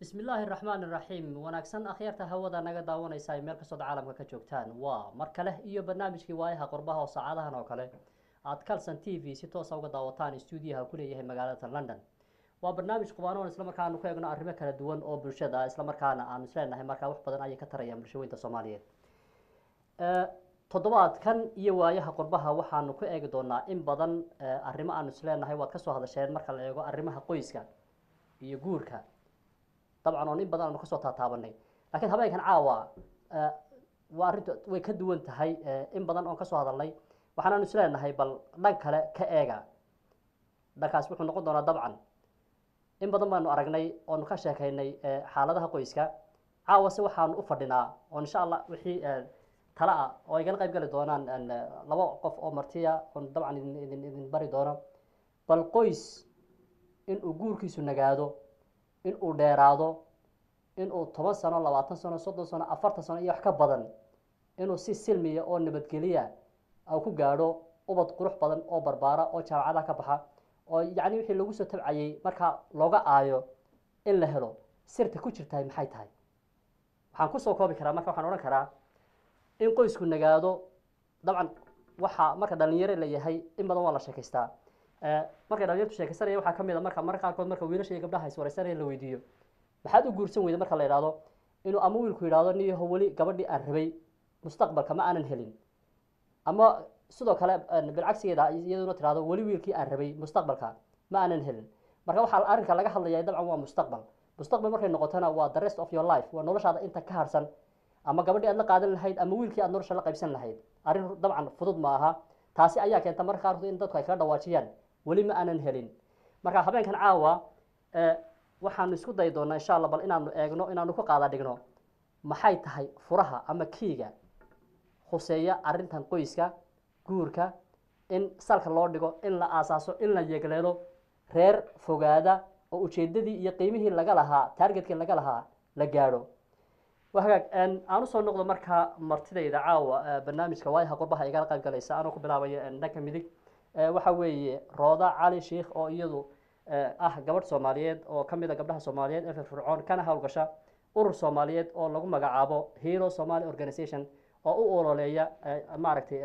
بسم الله الرحمن الرحيم wanaagsan akhyaarta hawada naga daawanaysa meel kastoo caalamka ka joogtaan waa mar kale iyo barnaamijkii waayaha qurbaha oo saacadahan oo kale aad Kalsan TV si toos ah uga daawataan stuudiyaha ku leeyahay magaalada London waa barnaamij qubanoon isla markaana ku eegno arrimo kala duwan oo bulshada isla markaana aan isleenahay marka wax badan ay ka tarayaan bulshooyinka Soomaaliyeed toddobaadkan iyo waayaha qurbaha waxaanu ku eegi doonaa in badan arrimo aan isleenahay waad ka soo hadasheen marka la eego arrimaha qoyska iyo guurka طبعا ونين بدل أنا كسوة تابعني لكن هباي كان عاوة وارد ويكدو أنت هاي إن بدل أنا كسوة هذا اللي وحنا نسلنا هاي بل لك هلا كأجا ده كاسبك نقدنا طبعا إن بدل ما نأرجني أو نكشف هاي حالتها كويسة عاوة سوى حان أفردنا وإن شاء الله وحي تلا أو يجعل قيب قال دونا أن لو قف أو مرتيا طبعا إن بري دونا بل كويس إن أجور كيسو نجادو in uu dheeraado in uu 10 sano 20 sano 30 sano 40 sano iyo wax ka badan inuu si silmiya oo nabadgeliya ay ku gaadho ubad qurux badan oo barbaara oo jaamacada ka baxa oo yaani wixii lagu soo tabcayay marka looga aayo in la helo sirta ku jirta maxay tahay waxaan ku soo koobi karaa marka waxaan oran karaa in qoysku nagaado dabcan waxa marka dhalinyaro la yahay in badan waa la sheekaystaa marka dhalinyartu sheekaysanaya waxa kamid ah marka qaarkood marka wiilasha iyo gabdhaha is wareysanaya la weydiiyo maxaad u guursan weyday marka la yiraahdo inuu ama wiilku yiraahdo niyo wali gabadhii aan rabay mustaqbalka ma aanan helin ama sidoo kale bilcagsigeeda iyaduna tiraahdo wali wiilkii aan rabay mustaqbalka ma aanan helin marka waxa arrinka laga hadlayaa dabcan waa mustaqbal markay noqotana waa the rest of your life waa noloshaada inta ka harsan ama gabadhii aad la qaadan lahayd ama wiilkii aad nolosha la qaybsan lahayd arrin dabcan fudud ma aha taasi ayaa keenta marka qaarkood in dadku ay ka dhawaajiyaan wali ma aanan helin marka habeenkan caawa waxaan isku day doonaa insha Allah bal inaanu eegno inaanu ku qaada dhigno maxay tahay furaha ama kiiga khuseeya arrintan qoyska guurka in salka loo dhigo in la aasaaso in la yeegleelo reer fogaada oo ujeedadii iyo qiimihii laga lahaa targetkii laga lahaa la gaadho waxaag aanu soo noqdo marka martidayda caawa barnaamijka waayaha qurbaha iga qayb galaysa aanu ku bilaabayo dhanka midig waxa weeye Rooda Cali Sheekh oo iyadu gabadh Soomaaliyeed oo kamid ah gabdhaha Soomaaliyeed ee firfircoon kana hawlgasha urur Soomaaliyeed oo lagu magacaabo Hero Somali Organization oo u ololeeya maaragtay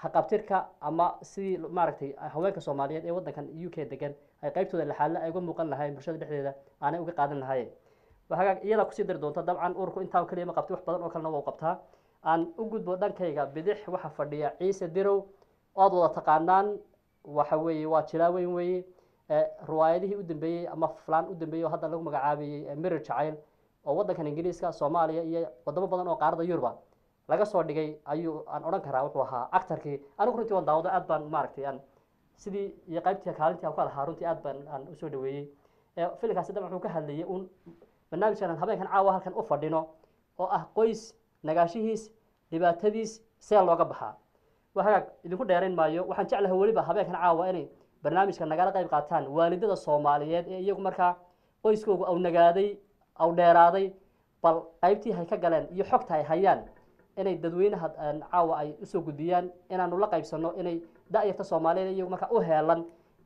haqabtirka ama si maaragtay haweenka Soomaaliyeed ee wadankan UK degan ay qaybtooda la xal ay uga muuqan lahayn bulshada dhexdeeda aanay uga qaadan lahayn waxa iyada ku sii dir doonta dabcan ururku intaa kaliya ma qabto wax badan oo kalena waa qabtaa aan u gudbo dhankayga bidix waxa fadhiya Ciise Dirow aad wada taqaanaan waxa weeye waa jilaaweyn weeye riwaayadihii u dambeeyay ama flaan u dambeeyay oo hadda lagu magacaabay Mirror Child oo wadankan Ingiriiska Soomaaliya iyo wadamo badan oo qaarada Yurba laga soo dhigay ayuu aan oran karaa wuxuu ahaa actorkii anigu runtii waan daawado aad baan maaragtay aan sidii iyo qaybtii kaalintii aan ku lahaa runtii aad baan aan u soo dhaweeyay filmkaasi dabcan wuxuu ka hadlayay un barnaamijkan habeenkan caawa halkan u fadhino oo ah qoys nagaashihiis dhibaatadiis see looga baxaa waxaag idinku dheerayn maayo waxaan jeclahay waliba habeenkan caawa inay barnaamijka nagala qayb qaataan waalidada Soomaaliyeed ee iyagu marka qoyskoodu aw nagaaday aw dheeraaday bal qaybtii hay ka galeen iyo xogta ay hayaan inay dadweynaha caawa ay u soo gudbiyaan inaanu la qaybsano inay daayirta Soomaaliyeed iyagu marka u heelan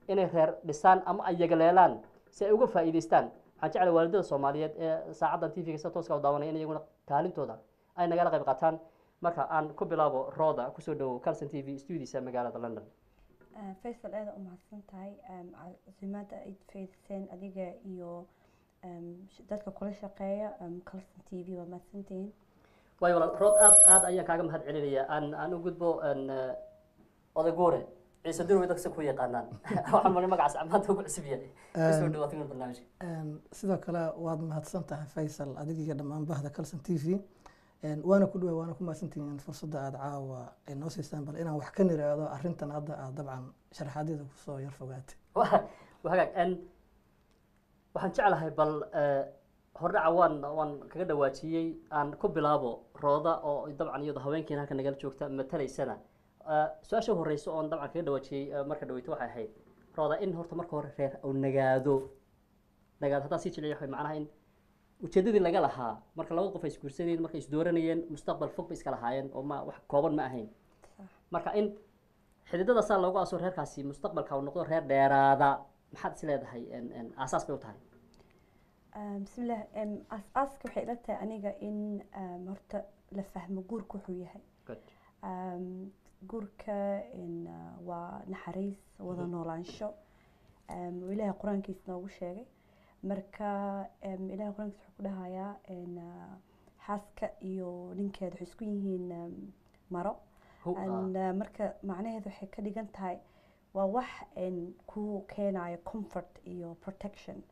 inay reer dhisaan ama ay yagaleelaan si ay uga faa'iideystaan waxaan jeclahay waalidada Soomaaliyeed ee saacadan TV-ga si toos ah u daawanaya in iyaguna kaalintooda ay nagala qayb qaataan marka aan ku bilaabo Rooda ku soo dhaw Kalsan TV studio magaalada London Faisal aad u mahadsan tahay casiimada ay fayseen adiga iyo dadka kula shaqeeya Kalsan TV waa mahadsantiin way walaal Rood aad ayaan kaaga mahad celinayaa aan u gudbo odagoore Ciise Dirow dadka ku yaqaanaan waxaan maray magacaas amaanta ugu cusub yahay soo dhawaatay barnaamijka sidoo kale waad mahadsan tahay Faisal adiga iyo dhammaan bahda Kalsan TV وانا كل وانا كم سنتين فرصة عاد عاوة إنه سيستم بل إنا وحكني هذا أرنتنا هذا طبعا شرح حديث وصو يرفقات وهاك أن وحنشعل هاي بل هرع وان كذا واتشي أن كبلابو روضة أو طبعا يضع وين كنا كنا قال شوكتا مثلي سنة سؤال شو هو الرئيس أن طبعا كذا واتشي مركز دويتوها هاي روضة إن هرت مركز رير أو نجادو نجاد هذا سيتش اللي يحوي معناه إن ujeedadii laga lahaa marka laba qof ay isguursadeen markay is dooranayeen mustaqbal fog bay iska lahaayeen oo ma wax kooban ma ahayn marka in xididada saa loogu aso reerkaasi mustaqbalka uu noqdo reer dheeraada maxaad is leedahay asaas bay u tahay bismillah aas-aaska waxay ila tahay aniga in horta la fahmo guurka wuxuu yahay good guurka waa naxariis wada noolaansho ilaahay qur-aankiisa noogu sheegay marka ilaahay qur-aankiisa wuxuu ku dhahayaa xaaska iyo ninkeeda waxay isku yihiin maro marka macnaheedu waxay ka dhigan tahay waa wax ku keenayo comfort iyo protection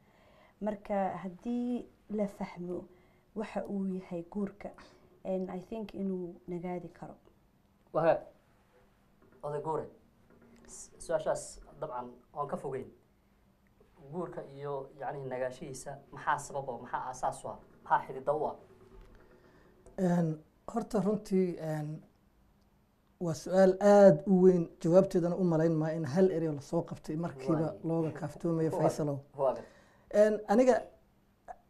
marka haddii la fahmo waxa uu yahay guurka I think inuu nagaadi karo وهاي هذا جوري سؤالش طبعا أنا كفوجين جورك إيو يعني النجاشيسة محا سببه محا أساسه محا حد الضوء horta runtii waa su-aal aada u weyn jawaabteedana u malayn maa in hal erey lasoo qabtay markiiba looga kaaftoomayo faysalow aniga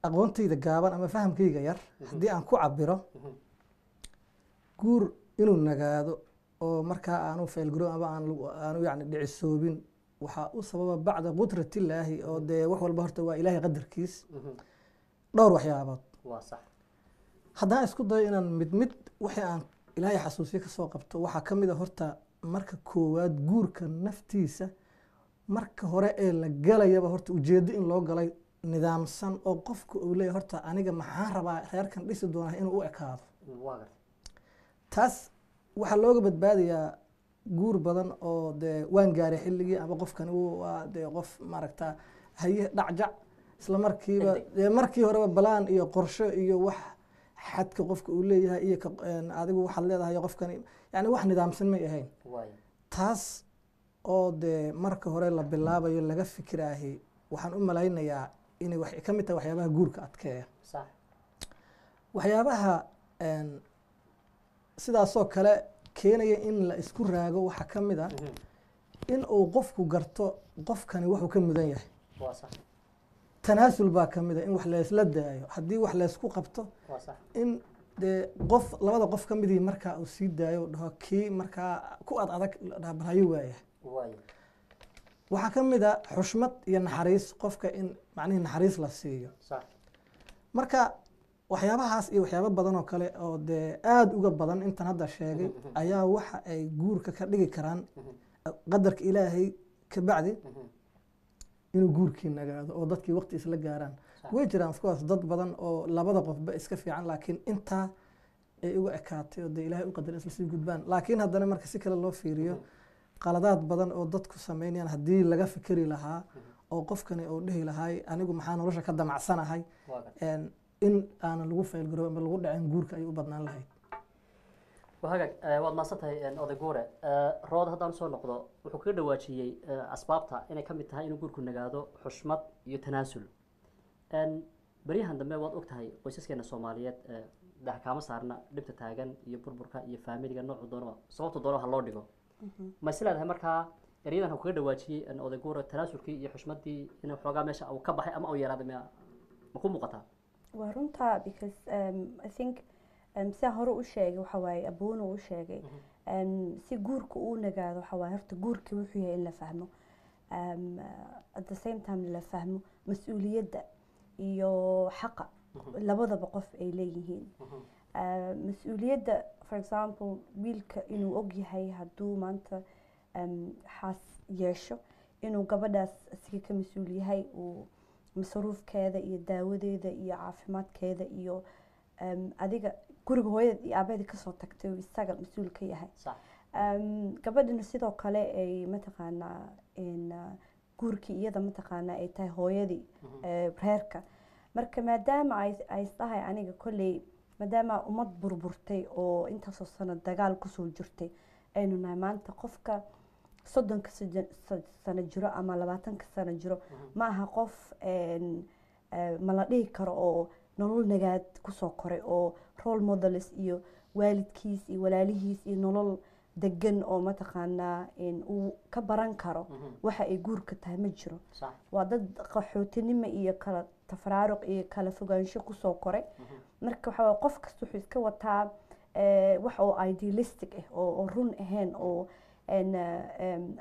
aqoontayda gaaban ama fahamkayga yar haddii aan ku cabiro guur inuu nagaado oo markaa aanu faylgaro ama aanu yani dhicisoobin waxaa u sababa bacda qudratillaahi oo dee wax walba horta waa ilaahay qadarkiis dhowr waxyaabood haddaan isku dayo inaan mid wixii aan ilaahay xasuusiyo kasoo qabto waxaa ka mid a horta marka koowaad guurka naftiisa marka hore ee la galayaba horta ujeeddo in loo galay nidaamsan oo qofka uu leeyahay horta aniga maxaan rabaa reerkan dhisi doonaa inuu u ekaado taas waxaa looga badbaadayaa guur badan oo dee waan gaaray xilligii ama qofkani waa dee qof maaragta haye dhacjac isla markiiba dee markii horeba balaan iyo qorsho iyo wax xadka qofka uu leeyahay iyo adigu waxaad leedahay qofkani yani wax nidaamsan may ahayn taas oo dee marka hore la bilaabayo laga fikiraahi waxaan u malaynayaa inay waxay ka mid tahay waxyaabaha guurka adkeeya waxyaabaha sidaasoo kale keenaya in la isku raago waxaa ka mid a in uu qofku garto qofkani wuxuu ka mudan yahay tanaasul baa ka mid a in wax laysla daayo haddii wax laysku qabto in dee qof labada qof ka midii markaa uu sii daayo dhaho kii markaa ku ad adag dhaha balhayo waayahay waxaa ka mid a xushmad iyo naxariis qofka in macnihii naxariis la siiyo marka waxyaabahaas iyo waxyaabo badan oo kale oo dee aada uga badan intan hadda sheegay ayaa waxa ay guurka ka dhigi karaan qadarka ilaahay ka bacdi inuu guurkii nagaado oo dadkii waqti isla gaaraan way jiraan of course dad badan oo labada qofba iska fiican laakiin intaa ay uga ekaatay oo dee ilaahay u qadar isla sii gudbaan laakiin haddana marka si kale loo fiiriyo qaladaad badan oo dadku sameynayaan haddii laga fikri lahaa oo qofkani uu dhihi lahay anigu maxaa nolosha ka damacsanahay in aanan lagu faylgaro ama lagu dhacin guurka ayay u badnaan lahayd وهاجك واد ما صدق أذا جورة راد هذا نصور نقطة وحكي له واجهي أسبابها إن كم تهاي نقول كنا قاعدة حشمت يتناسل أن بريه عندما واد وقت هاي قصص كنا الصوماليات ده كام صارنا لبت تاجن يبربرك يفهمي لقى نوع دورة صوت دورة هاللوديجو مثلا ده مركها يريد أن حكي له واجهي أن أذا جورة تناسل كي يحشمت دي إنه حرقة ماشى أو كبح أم أو يراد ما مكون مقطع ورنتا because I think si hore u sheegay waxa waaye aboona u sheegay si guurka uu nagaado waxa waaye horta guurkii wuxuu yahay in la fahmo at the same time la fahmo mas-uuliyadda iyo xaqa labadaba qof ay leeyihiin mas-uuliyadda for example wiilka inuu og yahay hadduu maanta xaas yeesho inuu gabadhaas asiga ka mas-uul yahay uu masruufkeeda iyo daawadeeda iyo caafimaadkeeda iyo adiga guriga hooyada iyo aabeeda kasoo tagtay oo isaga mas-uul ka yahay gabadhina sidoo kale ay mataqaanaa guurkii iyada mataqaanaa ay tahay hooyadii reerka marka maadaama ay isdahay aniga kolley maadaama ummad burburtay oo intaasoo sano dagaal kusoo jirtay aynu nahay maanta qofka 30 sano jiro ama 20 sano jiro ma aha qof ma la dhihi karo oo nolol nagaad kusoo koray oo role models iyo waalidkiis iyo walaalihiis iyo nolol degan oo mataqaanaa uu ka baran karo waxa ay guurka tahay ma jiro waa dad qaxootinimo iyo kala tafraaruq iyo kala fogaansho kusoo koray marka waxa qof kasta wuxuu iska wataa wax oo idealistic ah oo run ahayn oo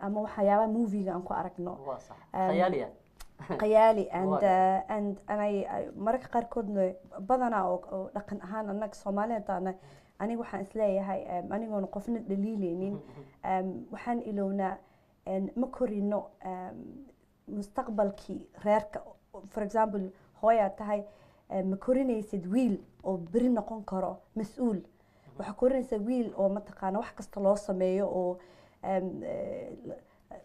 ama waxyaabaha moviga aan ku aragno qayaali and mararka qaarkoodna badanaa oo dhaqan ahaan annaga Soomaaliyeed aniga waxaan isleeyahay anigoona qofna dhaliileynin waxaan ilownaa ma korino mustaqbalkii reerka for example hooyaa tahay ma korinaysid wiil oo beri noqon karo mas-uul waxaa korinaysa wiil oo mataqaana wax kasta loo sameeyo oo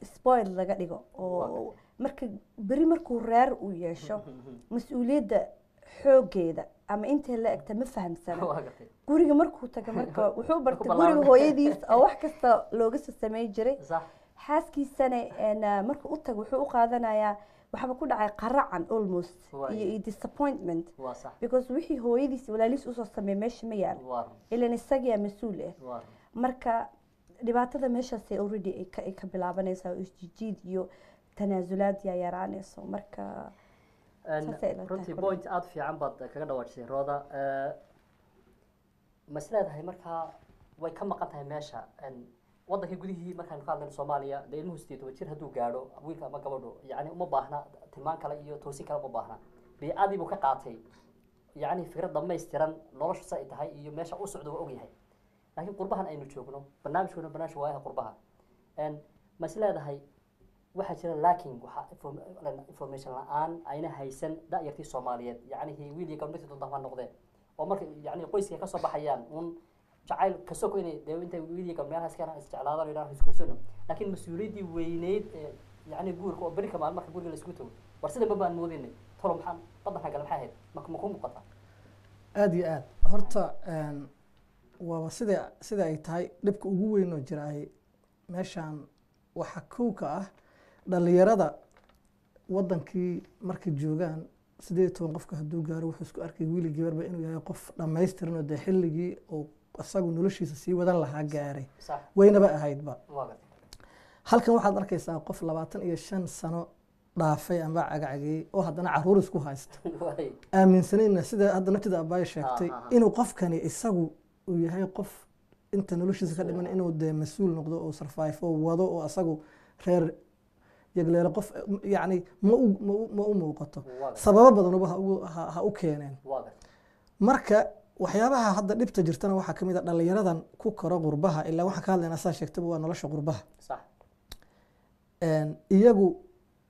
spoil laga dhigo oo marka beri markuu reer uu yeesho mas-uuliyadda xoogeeda ama intee la egta ma fahamsana guriga markuu taga marka wuxuu bartay guriga hooyadiis oo wax kasta looga soo sameey jiray xaaskiisana marka u tago wuxuu u qaadanayaa waxba ku dhacay qaracan almost iyo disappointment because wixii hooyadiis walaaliis usoo sameeyay meesha ma yaal ilan isagaa mas-uul ah marka dhibaatada meeshaasay already ay ka bilaabanaysaa oo isjijiid iyo tanaasulaad yaa yaraanayso marka runtii point aada fiican baad kaga dhawaajisay Rooda ma isleedahay markaa way ka maqan tahay meesha waddanka gudihii markaan ka hadlayno Soomaaliya dee ilmuhu 18 jir hadduu gaadho wiilka ama gabadhu yacni uma baahna tilmaan kale iyo toosin kale uma baahna biicadii buu ka qaatay yacni fikrad dhamaystiran nolosha sa ay tahay iyo meesha u socdo waa ogyahay laakiin qurbahan aynu joogno barnaamijkuna barnaamij waayaha qurbaha ma isleedahay waxaa jira laakiin waxa information la'aan ayna haysan da'yartii Soomaaliyeed yacni wiil iyo gabadh inta doonta noqdeen oo marka yacni qoyska ka soo baxayaan jacayl kasoo ko inay inta wiil iyo gabadh meelahaas kana isjeclaadaan ilaa isguursano laakiin mas'uuliyadii weyneyd yacni guurka oo beri kamaal marka guriga la isku tago war sida baan moodinay tolo maxaan badanka kale maxay ahayd ma ku muuqata aad iyo aad horta waa sida ay tahay dhibka ugu weyn oo jira ay meeshaan waxa kowka ah dhalinyarada wadankii markay joogaan 18 qofka hadduu gaaro wuxuu isku arkay wiil iyo gabarba inuu yahay qof dhammaystiran oo de xilligii oo asagu noloshiisa sii wadan lahaa gaaray waynaba ahaydba halkan waxaad arkaysaa qof 25 sano dhaafay ama cagacagay oo haddana caruur isku haysta aaminsanayna sida hadda naftida abay sheegtay inuu qofkani isagu uu yahay qof inta noloshiisa ka dhiman inuu de mas'uul noqdo oo survive oo wado oo asagu reer yagleelo qof yacni ma u muuqato sababo badanba ha u keeneen marka waxyaabaha hadda dhibta jirtana waxaa ka mid ah dhalinyaradan ku koro qurbaha ilaa waxaan ka hadlaynaa saa sheegtaba waa nolosha qurbaha iyagu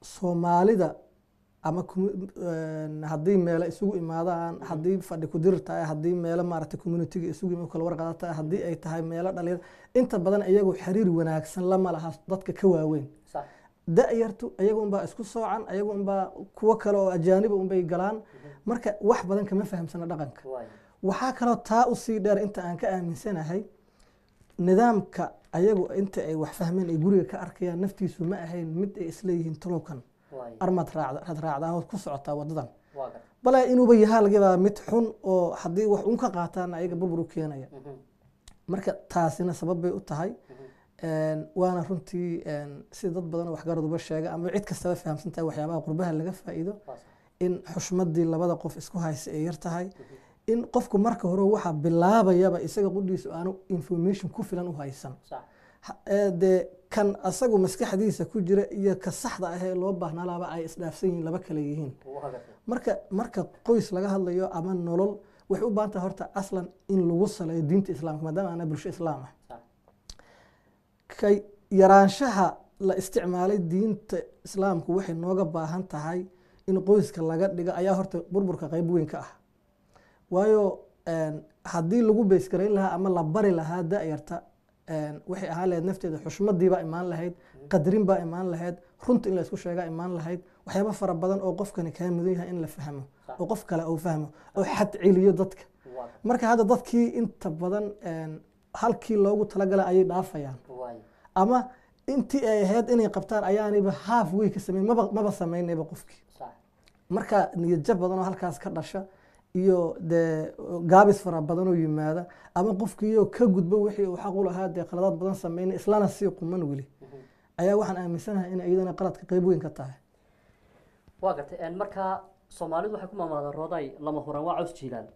Soomaalida ama haddii meelo isugu imaadaan haddii fadhi ku dirta haddii meelo maaragtay community-ga isugu imaado kala warqadata haddii ay tahay meelo dhalinyaro inta badan iyagu xiriir wanaagsan lama laha dadka ka waaweyn da'yartu ayagu unbaa isku soocan ayagu unbaa kuwo kale oo ajaaniba unbay galaan marka wax badan kama fahamsana dhaqanka waxaa kaloo taa usii dheer inta aan ka aaminsanahay nidaamka ayagu inta ay wax fahmeen ay guriga ka arkayaan naftiisu ma ahayn mid ay isleeyihiin tolowkan armad raacdaa oo ku socotaa wadadan bala inuuba yahaa laga yaabaa mid xun oo haddii wax un ka qaataan ayaga burbur u keenaya marka taasina sabab bay u tahay waana runtii si dad badan wax garaduba sheega ama cid kastaba fahamsan tahay waxyaabaha qurbaha laga faa'iido in xushmadii labada qof isku haysa ay yar tahay in qofku marka hore waxa bilaabayaba isaga qudhiisu aanu information ku filan u haysan de kan asagu maskaxdiisa ku jira iyo ka saxda ah ee loo baahnaa laba ay isdhaafsan yihiin laba kale yihiin marka qoys laga hadlayo ama nolol waxay u baahan tahay horta aslan in lagu saleeyo diinta islaamka maadaama ana bulsho islaam ah kay yaraanshaha la isticmaalay diinta islaamku waxay nooga baahan tahay in qoyska laga dhigo ayaa horta burburka qayb weyn ka ah waayo haddii lagu beeskarayn lahaa ama la bari lahaa da'yarta waxay ahaan lahayd nafteeda xushmadii baa imaan lahayd qadrin baa imaan lahayd runta in la isku sheegaa imaan lahayd waxyaabo fara badan oo qofkani kaa mudan yahay in la fahmo oo qof kale uu fahmo oo xad celiyo dadka marka hadda dadkii inta badan halkii loogu talagalay ayay dhaafayaan ama intii ay ahayd inay qabtaan ayaaniba half way ka sameyn maba sameynayba qofkii marka niyad jab badan oo halkaas ka dhasha iyo de gaabis fara badan oo yimaada ama qofkii ka gudbo wixii uu xaq u lahaa de qaladaad badan sameeyay islaana si quman wali ayaa waxaan aaminsanahay in ayadana qaladka qayb weyn ka tahay waa gartay marka Soomaalidu waxay ku maamulada Rooday lama horan waa caws jiilaan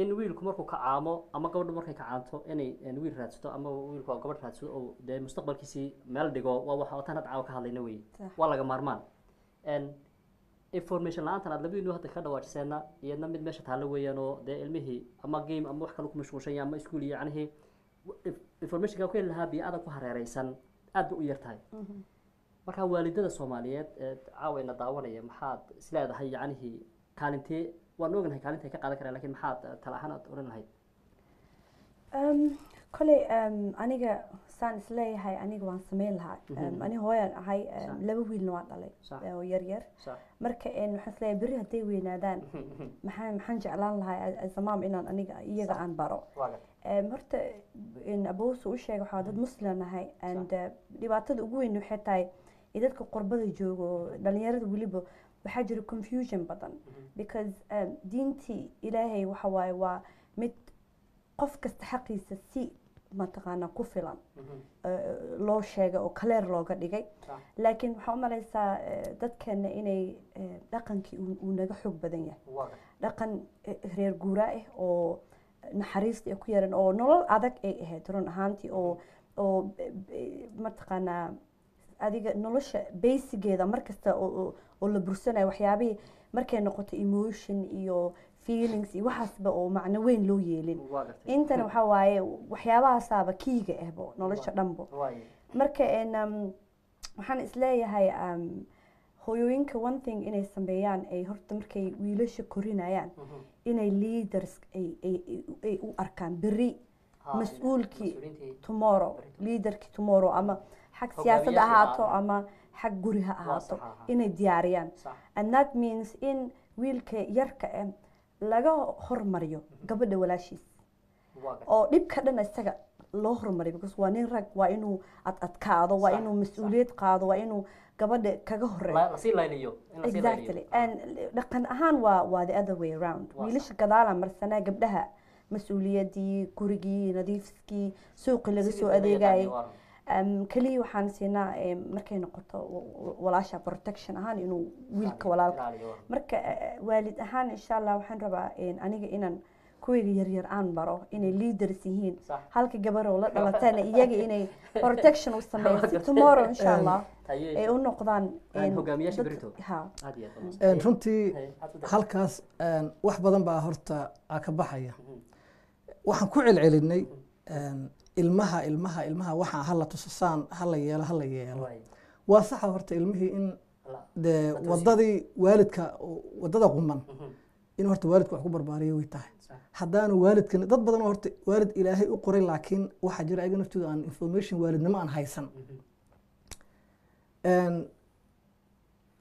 in wiilku markuu ka caamo ama gabadhu markay ka caanto inay wiil raadsato ama wiilku gabadh raadsado oo de mustaqbalkiisii meel dhigo waa waxa tan caaw ka hadlayna weey waa laga maarmaan information la-aantan aad labadiinu hadda ka dhawaajiseenna iyadna mid meesha taalla weeyaan oo dee ilmihii ama game ama wax kale ku mashquulshan yahay ama iskuul iyo yacnihii informationka ku heli lahaa biicada ku hareereysan aad bay u yar tahay marka waalidada soomaaliyeed ee caawayna daawanaya maxaad isleedahay yacnihii kaalintee waan ognahay kaalinta ay ka qaadan karaan lakiin maxaad tala ahaan aad odhan lahayd koley aniga saan isleeyahay aniga waan sameyn lahaa ani hooyaan ahay laba wiilna waan dhalay oo yar yar marka waxaan isleeyahay berri hadday weynaadaan maxaan jeclaan lahaa asamaam inaan aniga iyaga aan baro horta abowsu u sheegay waxaa dad muslim nahay and dhibaatada ugu weyn waxay tahay dadka qurbada joogo dhalinyarada weliba waxaa jira confusion badan because diintii ilaahay waxa waaye waa mid qof kasta xaqiisa si mataqaana ku filan loo sheegay oo kaleer looga dhigay laakiin waxaa u malaysaa dadkeena inay dhaqankii uu naga xoog badan yahay dhaqan reer guuraa ah oo naxariista ay ku yaran oo nolol adag ay ahayd run ahaantii oo mataqaanaa adiga nolosha basigeeda markasta oo la bursanayo waxyaabihii markay noqoto emotion iyo feelings iyo waxaasba oo macno weyn loo yeelin intana waxaa waaye waxyaabahaasaaba kiiga ahbo nolosha dhanbo marka waxaan isleeyahay hooyooyinka one thing inay sameeyaan ay horta markay wiilasha korinayaan inay leaders ay u arkaan berri mas-uulkii tomorrow leaderkii tomorrow ama xag siyaasad ahaato ama xag guri ha ahaato inay diyaariyaan and that means in wiilka yarka ah laga hormariyo gabadha walaashiis oo dhibka dhan isaga loo hormariyo because waa nin rag waa inuu adkaado waa inuu mas-uuliyad qaado waa inuu gabadha kaga horeeyo exactly and dhaqan ahaan waa the other way around wiilasha gadaala marsanaa gabdhaha mas-uuliyadii gurigii nadiifskii suuqii laga soo adeegayay kaliya waxaan siinaa markay noqoto walaasha protection ahaan inuu wiilka walaalka marka waalid ahaan insha allah waxaan rabaa aniga inaan kuwayga yaryar aan baro inay leaders yihiin halka gabaroo la dhalatana iyaga inay protection u sameeyaan tomorrow insha allah ay u noqdaan hogaamiyaasha berito runtii halkaas wax badan baa horta ka baxaya waxaan ku celcelinay ilmaha waxaa hala tusasaan hala yeelo waa saxa horta ilmihii in dee wadadii waalidka wadada quman in horta waalidka wax ku barbaariyo way tahay haddaanu waalidkan dad badan horta waalid ilaahay u qoray laakiin waxaa jira ayaga naftooda aan information waalidnimo aan haysan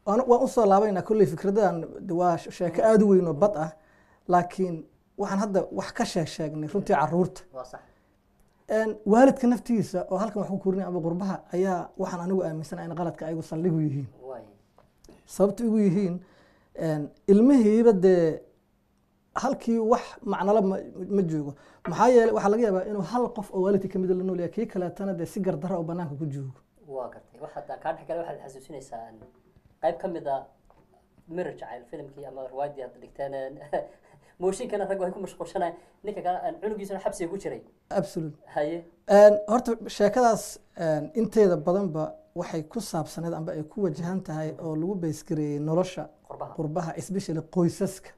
waan usoo laabaynaa kolley fikradadan waa sheeko aada u weyn oo bad ah laakiin waxaan hadda wax ka sheegnay runtii caruurta waalidka naftiisa oo halkan wax ku korinaya ama qurbaha ayaa waxaan anigu aaminsanahay in qaladka ayagu saldhigu yihiin sababta igu yihiin ilmihiiba dee halkii wax macnala ma joogo maxaa yeelay waxaa laga yaabaa inuu hal qof oo waalidka kamid la nool yahay kii kaleetana dee si gardara oo banaanka ku joogo waa gartay waxaad kaa dhex gala waxaad xasuusinaysaa qayb ka mid a mirror jacayl filimkii ama riwaayadii hadda dhigteen mooshinkana rag way ku mashquulshanay ninka kale cunugiisana xabsiga ku jiray absolute haye horta sheekadaas inteeda badanba waxay ku saabsaneed amba ay ku wajahan tahay oo lagu baysgareeyey nolosha qurbaha especially qoysaska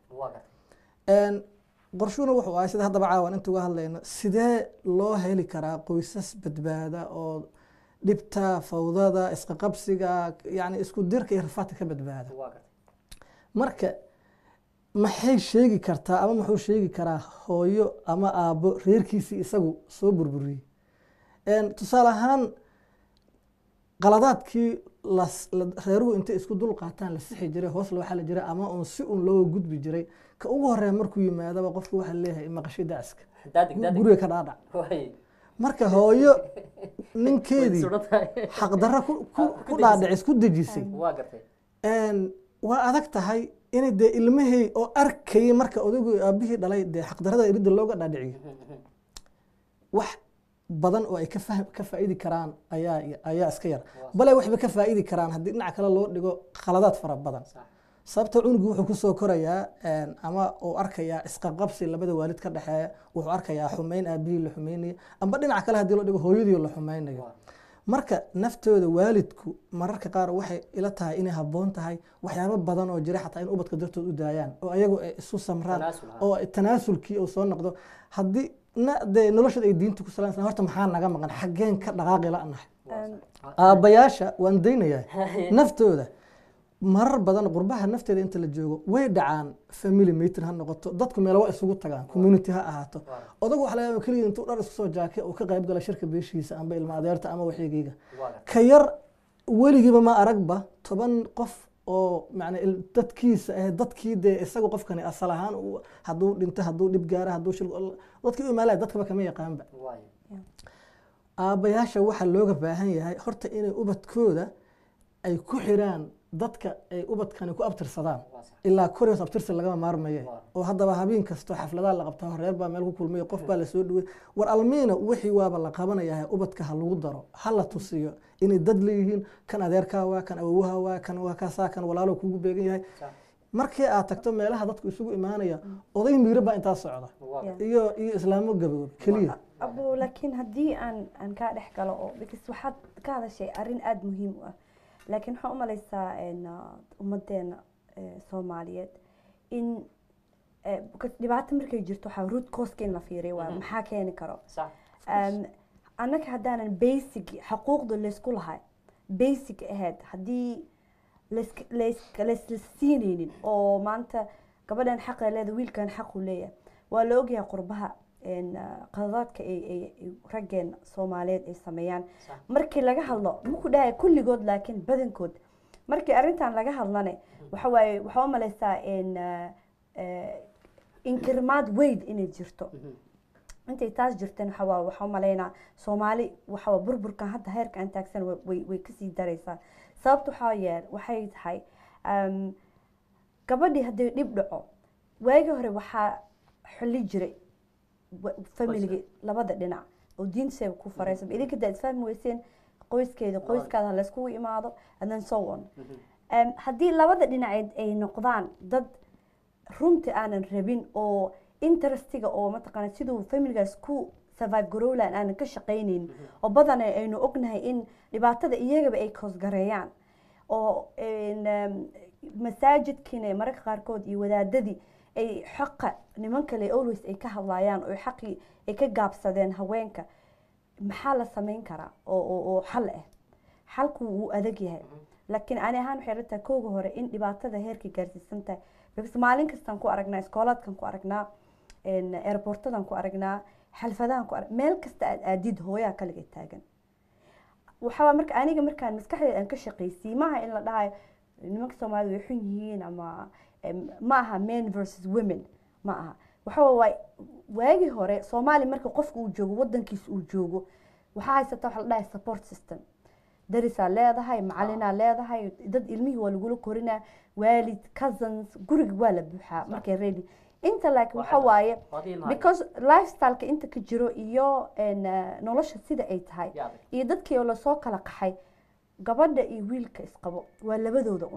qorshuuna wuxuu ahay sida haddaba caawan inta uga hadlayno sidee loo heli karaa qoysas badbaada oo dhibta fawdada isqaqabsiga yani isku dirka iyo rafaadka ka badbaada marka maxay sheegi kartaa ama muxuu sheegi karaa hooyo ama aabbo reerkiisii isagu soo burburiyey tusaale ahaan qaladaadkii reeruhu intay isku dul qaataan la sixi jiray hoos loo xali jiray ama uun si uun loo gudbi jiray ka ugu horeeya markuu yimaadaba qofku waxaa leeyahay maqashay dacska guriga ka dhaadhac marka hooyo ninkeedii xaqdarra ku dhaadhicis ku dejisay waa adag tahay inay dee ilmihii oo arkayay marka odaygu aabihii dhalay dee xaqdarrada iridda looga dhaadhiciyo wax badan oo ay ka faa'iidi karaan ayaa iska yar bale waxba ka faa'iidi karaan haddii dhinac kale loo dhigo khaladaad fara badan sababta cunugu wuxuu ku soo korayaa ama uu arkayaa isqaqabsi labada waalid ka dhexeeya wuxuu arkayaa xumeyn aabihii la xumeynaya amba dhinac kale haddii loo dhigo hooyadii la xumeynayo marka naftooda waalidku mararka qaar waxay ila tahay inay habboon tahay waxyaabo badan oo jira xataa in ubadka dartood u daayaan oo ayagu ay isu samraan oo tanaasulkii uu soo noqdo haddii dee noloshooda ay diinta ku salaansan horta maxaa naga maqan xaggeen ka dhaqaaqi la'nahay aabbayaasha waan daynayaa naftooda marar badan qurbaha nafteeda inta la joogo way dhacaan family meeting ha noqoto dadku meel waa isugu tagaan community ha ahaato odagu waxa laga yaabaa kaliya intuu dhar isku soo jaakay oo ka qayb gala shirka beeshiisa amba ilma adeerta ama waxyigayga ka yar weligiiba ma aragba 10 qof oo macnaa dadkiisa dadkii dee isagu qofkani asal ahaan hadduu dhinto hadduu dhib gaaro hadduu shil dadkii u imaanaya dadkaba kama yaqaanba aabbayaasha waxaa looga baahan yahay horta inay ubadkooda ay ku xiraan dadka ay ubadkani ku abtirsadaan ilaa korios abtirsi lagama maarmaye oo haddaba habeen kasto xafladaha la qabtaa reer baa meel ku kulmay qof baa la soo dhaway war almiina wixii waaba la qabanayaa ubadka ha lagu daro ha la tusiyo inay dad leeyihiin kan adeerkaa waa kan awowha waa kan waa kaasaa kan walaalo kugu beegan yahay markii aad tagto meelaha dadku isugu imaanaya oday miiro baa intaa socda iyo islaamo gaboob keliya abu laakiin haddii aan kaa dhex galo oo because waxaad ka hadashay arrin aada muhiim u ah laakiin waxaan u malaysaa ummadeena soomaaliyeed in dhibaato markay jirto waxaa root cause in la fiiriyo waa maxaa keeni karo annaga haddaanan basic xuquuqda laysku lahay basic ahayd haddii laysla siinaynin oo maanta gabadhan xaqa leeda wiilkan xaqu leeyahay waa la ogyahay qurbaha qadadaadka ay raggeen soomaaliyeed ay sameeyaan markii laga hadlo maku dhahay kulligood laakiin badankood markii arrintan laga hadlane waxawaaye waxaa u malaysaa inkirmaad weyd inay jirto intay taas jirteen waxaa u malaynaa soomaali waxaa burburkan hadda heerka aan taagsan way kasii daraysaa sababta waxay tahay gabadhii haddii dhib dhaco waagii hore waxaa xuli jiray familiga labada dhinac oo diinteeda ku faraysan idinka daa isfahmi weyseen qoyskaada layskugu imaado and then so on haddii labada dhinaceed ay noqdaan dad runtii aanan rabin oo interestiga oo mataqaana siduu familigaas ku survive garowlan aanan ka shaqaynayn oo badan aynu ognahay in dhibaatada iyagaba ay koosgareeyaan oo masaajidkiina mararka qaarkood iyo wadaadadii ay xaqa niman kale always ay ka hadlayaan oo xaqii ay ka gaabsadeen haweenka maxaa la samayn karaa oo xal ah xalku wuu adag yahay laakiin ani ahaan waxay rabtaa kooga hore in dhibaatada heerka gaarsiisan tahay because maalin kastaan ku aragnaa iskoolaadkan ku aragnaa airportadan ku aragnaa xalfadahan ku meel kasta aad aadid hooyaa kaliga taagan waxaa marka aniga markaan maskaxdeeda aan ka shaqaysii maaha in la dhahayo nimanka soomaalida way xun yihiin ama ma aha men versus women ma aha waxa waay waagii hore Soomaali marka qofku uu joogo wadankiisa uu joogo waxa haysata waxa la dhahay support system darisa leedahay macalina leedahay dad ilmihi waa lagu korinaa waalid cousins guriga waa la buuxaa markay ready inta laakiin waxa waaye because lifestyle-ka inta ka jiro iyo nolosha sida ay tahay iyo dadkii oo la soo kala qaxay gabadha iyo wiilka isqabo waa labadooda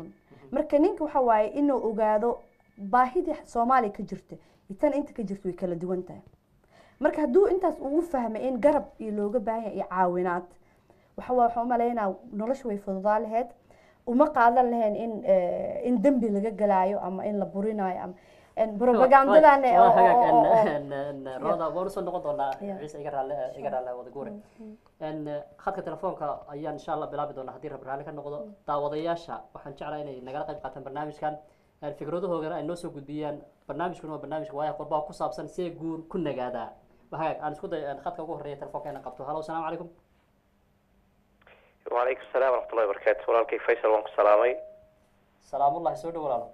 marka ninka waxa waaye inuu ogaado baahida Soomaali ka jirta tan inta ka jirto way kala duwan tahay marka hadduu intaas ugu fahmay in garab iyo looga baahan yahay caawinaad waxa u maleynaa nolosha way fududaa lahayd uma qaadan lahayn in dambi laga galaayo ama in la burinayo ama propagandadan roda waan soo noqon doonaa ciise iga raale wada guure khadka telefoonka ayaan insha Allah bilaabi doonaa hadii rab raali ka noqdo daawadayaasha waxaan jeclahay inay nagala qayb qaataan barnaamijkan fikradahooda ay noo soo gudbiyaan barnaamijkan waa barnaamijka waaya qurba ku saabsan see guur ku nagaada waxa aan isku day khadka ugu horeeya telefoonka qabto halo assalaamu calaykum wa alaykum asalaam wa rahmatullahi wa barakatuh walaalkay Faysal waan ku salaamay salaamullahi soo dhawaalo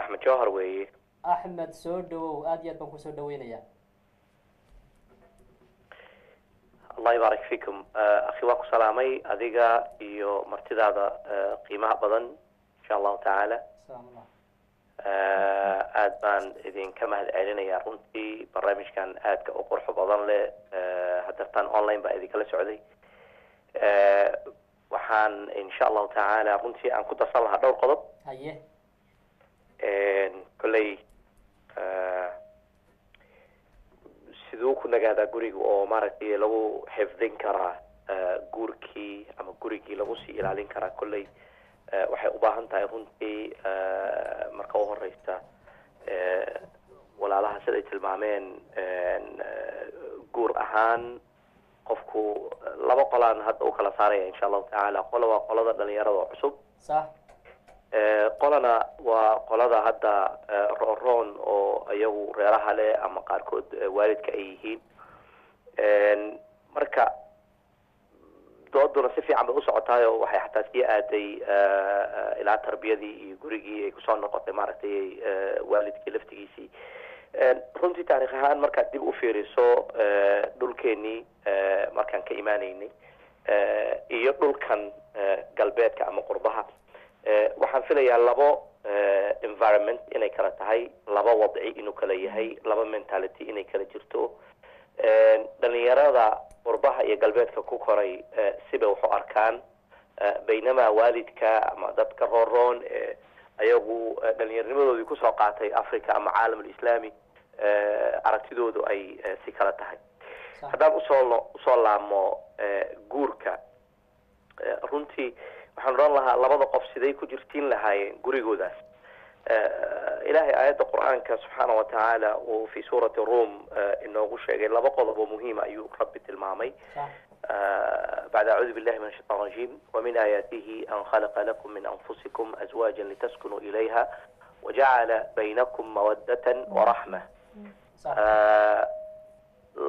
أحمد جوهر وي أحمد سودو أديت بنكو سودو وينيا الله يبارك فيكم أخي واكو سلامي أذيقا إيو مرتدى هذا قيمة بدن إن شاء الله تعالى سلام الله أدبان إذن كما هذا أعلنا يا رنتي برامج كان أدك أقرح بدن له هدفتان أونلاين بأذي كلا سعودي وحان إن شاء الله تعالى رنتي أن كنت أصلها دور قضب هيه كلي siduu ku nagaa yidhahdaa guriga oo maaragtay lagu xifdin karaa guurkii ama gurigii lagu sii ilaalin karaa kolley waxay u baahan tahay runtii marka u horeysa walaalaha siday tilmaameen guur ahaan qofku laba qolaan hadda u kala saaraya insha allahu tacaala qola waa qolada dhalinyarada oo cusub صح qolana waa qolada hadda roon oo iyagu reeraha leh ama qaarkood waalidka ay yihiin marka dooduna si fiican bay u socotaay oo waxay xataa sii aaday ilaa tarbiyadii iyo gurigii ay kusoo noqotay maaragtay waalidkii laftigiisii runtii taariikh ahaan markaad dib u fiiriso dhulkeenii markaan ka imaanaynay iyo dhulkan galbeedka ama qurbaha waxaan filayaa labo environment inay kala tahay laba wadci inuu kala yahay laba mentality inay kala jirto dhalinyarada qurbaha iyo galbeedka ku koray sibay wax u arkaan baynamaa waalidka ama dadka roon ayagu dhalinyarnimadoodii kusoo qaatay africa ama caalam alislaami aragtidoodu ay si kala tahay haddaan usoo laamo guurka runtii waxaan oran lahaa labada qof siday ku jirtiin lahaayeen gurigoodaas ilaahay aayadda qur'aanka subxaana wa tacaala uu fi suurati rum inoogu sheegay laba qodob oo muhiima ayuu rabbi tilmaamay بعد أعوذ بالله من الشيطان الرجيم ومن آياته أن خلق لكم من أنفسكم أزواجا لتسكنوا إليها وجعل بينكم مودة ورحمة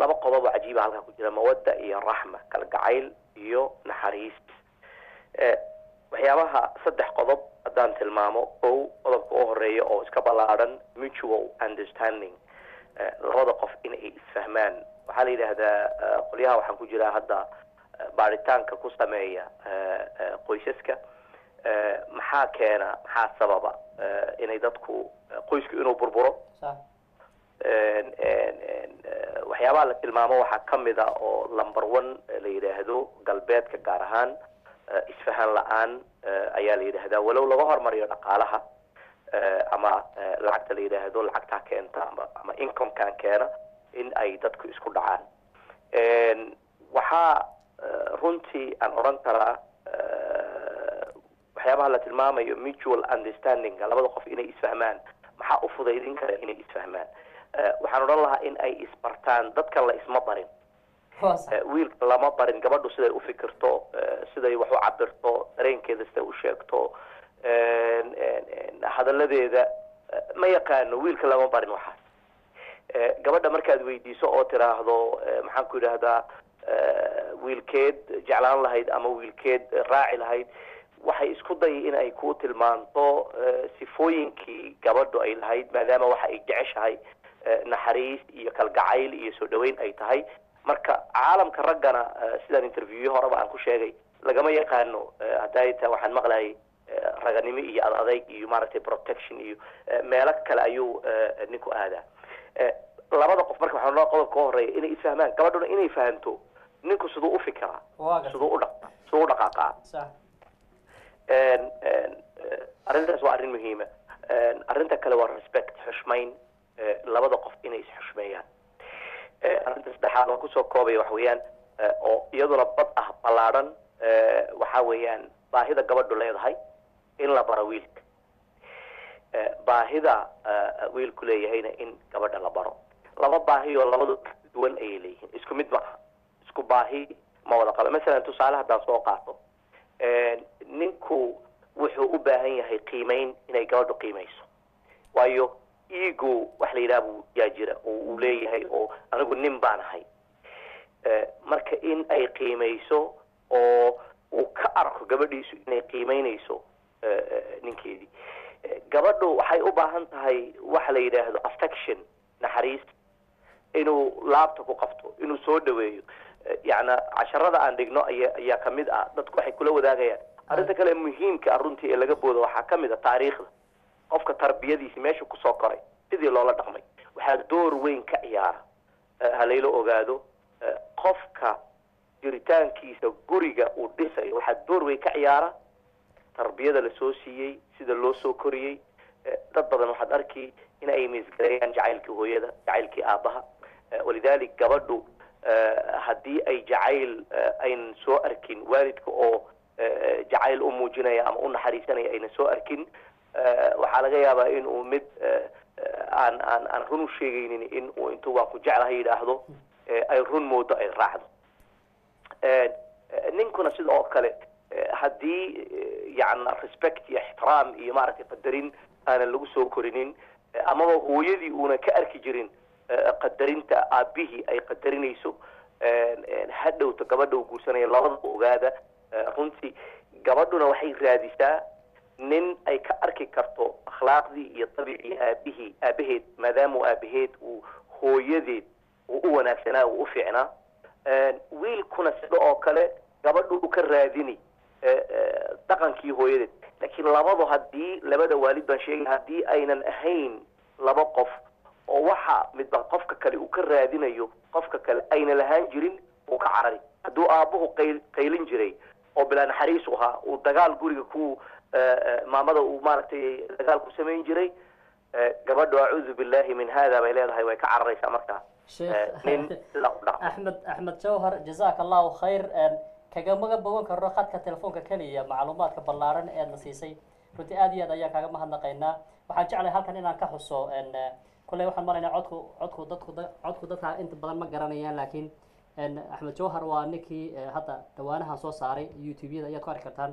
laba qodob cajiib halka ku jira mawadda iyo rahma kala gacayl iyo naxariis waxyaabaha saddex qodob haddaan tilmaamo qodobka u horeeya oo iska ballaaran mutual understanding labada qof inay isfahmaan waxaa la yidhaahdaa qolyaha waxaan ku jiraa hadda baaritaanka ku sameeya qoysaska maxaa keena maxaa sababa inay dadku qoysku inuu burburo waxyaabaha la tilmaamo waxaa ka mid a oo number one la yidhaahdo galbeedka gaar ahaan isfahan la-aan ayaa la yidhaahdaa walow laga hormariyo dhaqaalaha ama lacagta la yidhaahdo lacagtaa keenta ama incomekan keena in ay dadku isku dhacaan waxaa runtii aan odhan karaa waxyaabaha la tilmaamayo mutual understanding labada qof inay isfahmaan maxaa u fudaydin kara inay isfahmaan waxaan odhan lahaa in ay isbartaan dadkan la isma barin wiilka lama barin gabadhu siday u fikirto siday wax u cabirto dareenkeeda siday u sheegto hadalladeeda ma yaqaano wiilka lama barin waxaas gabadha markaad weydiiso oo tiraahdo maxaan ku yidhaahdaa wiilkeed jeclaan lahayd ama wiilkeed raaci lahayd waxay isku dayay in ay ku tilmaanto sifooyinkii gabadhu ay lahayd maadaama waxa ay jeceshahay naxariis iyo kalgacayl iyo soo dhaweyn ay tahay marka caalamka raggana sidaan interviewyo horeba aan ku sheegay lagama yaqaano hadday tahay waxaan maqlayay raganimo iyo adayg iyo maaragtay protection iyo meelo kale ayuu ninku aadaa labada qof marka waxaan qodobka u horeeya inay isfahmaan gabadhuna inay fahanto ninku siduu u fikiraa siduu u dhaqaaqaa arrintaas waa arrin muhiima arrinta kale waa respect xushmayn labada qof inay isxushmeeyaan arrinta saddexaad oo kusoo koobaya waxa weeyaan oo iyaduna bad ah ballaadhan waxa weeyaan baahida gabadhu leedahay in la baro wiilka baahida wiilku leeyahayna in gabadha la baro laba baahi oo labadu duwan ayay leeyihiin isku mid ma aha isku baahi ma wada qaba masalan tusaale haddaan soo qaato ninku wuxuu u baahan yahay qiimayn inay gabadhu qiimayso waayo ego wax la yidhaha buu yaa jira oo uu leeyahay oo anigu nin baan ahay marka in ay qiimayso oo uu ka arko gabadhiisu inay qiimaynayso ninkeedii gabadhu waxay u baahan tahay waxa la yidhaahdo affection naxariis inuu laabta ku qabto inuu soo dhaweeyo yacna casharada aan dhigno ayaa ka mid ah dadku waxay kula wadaagayaan arrinta kale muhiimka ah runtii ee laga boodo waxaa ka mid a taariikhda qofka tarbiyadiisi meesha kusoo koray sidii loola dhaqmay waxaa door weyn ka ciyaara halayla ogaado qofka jiritaankiisa guriga uu dhisayo waxaa door weyn ka ciyaara tarbiyada lasoo siiyey sida loo soo koriyey dad badan waxaad arki in ay miisgareeyaan jacaylkii hooyada jacaylkii aabbaha walidalik gabadhu haddii ay jacayl aynan soo arkin waalidka oo jacayl u muujinaya ama u naxariisanaya aynan soo arkin waxaa laga yaabaa in uu mid aan run u sheegaynin in uu intuu waan ku jeclahay yidhaahdo ay run moodo ay raacdo ninkuna sida oo kale haddii yani respect iyo ixtiraam iyo maaragtay qadarin aanan lagu soo korinin amaba hooyadii uunan ka arki jirin qadarinta aabihii ay qadarinayso hadhowta gabadha uu guursanaya labadaba ogaada runtii gabadhuna waxay raadisaa nin ay ka arki karto akhlaaqdii iyo dabicii aabaheed maadaama aabaheed uu hooyadeed uu u wanaagsanaa uu u fiicnaa wiilkuna sida oo kale gabadhu u ka raadini dhaqankii hooyadeed laakiin labadu haddii labada waalid baan sheegay haddii aynan ahayn laba qof oo waxa midba qofka kale uu ka raadinayo qofka kale ayna lahaan jirin uu ka carari hadduu aabbuhu qaylin jiray oo bilaa naxariis u ahaa uu dagaal guriga ku maamada uu maaragtay dagaal ku samayn jiray gabadhu acuudu billahi min hada bay leedahay way ka cararaysaa markaa nin sidaa u dhaca axmed jawhar jazaaka allahu khayr kagamaga bogan karno khadka telefoonka keliya macluumaadka ballaaran ee na siisay runtii aad iyo aad ayaan kaaga mahadnaqaynaa waxaan jeclahay halkan inaan ka xuso kulley waxaan maraynaa codku dadka inta badan ma garanayaan laakiin axmed jawhar waa ninkii hadda dhawaanahan soo saaray youtube-yada ayaad ku arki kartaan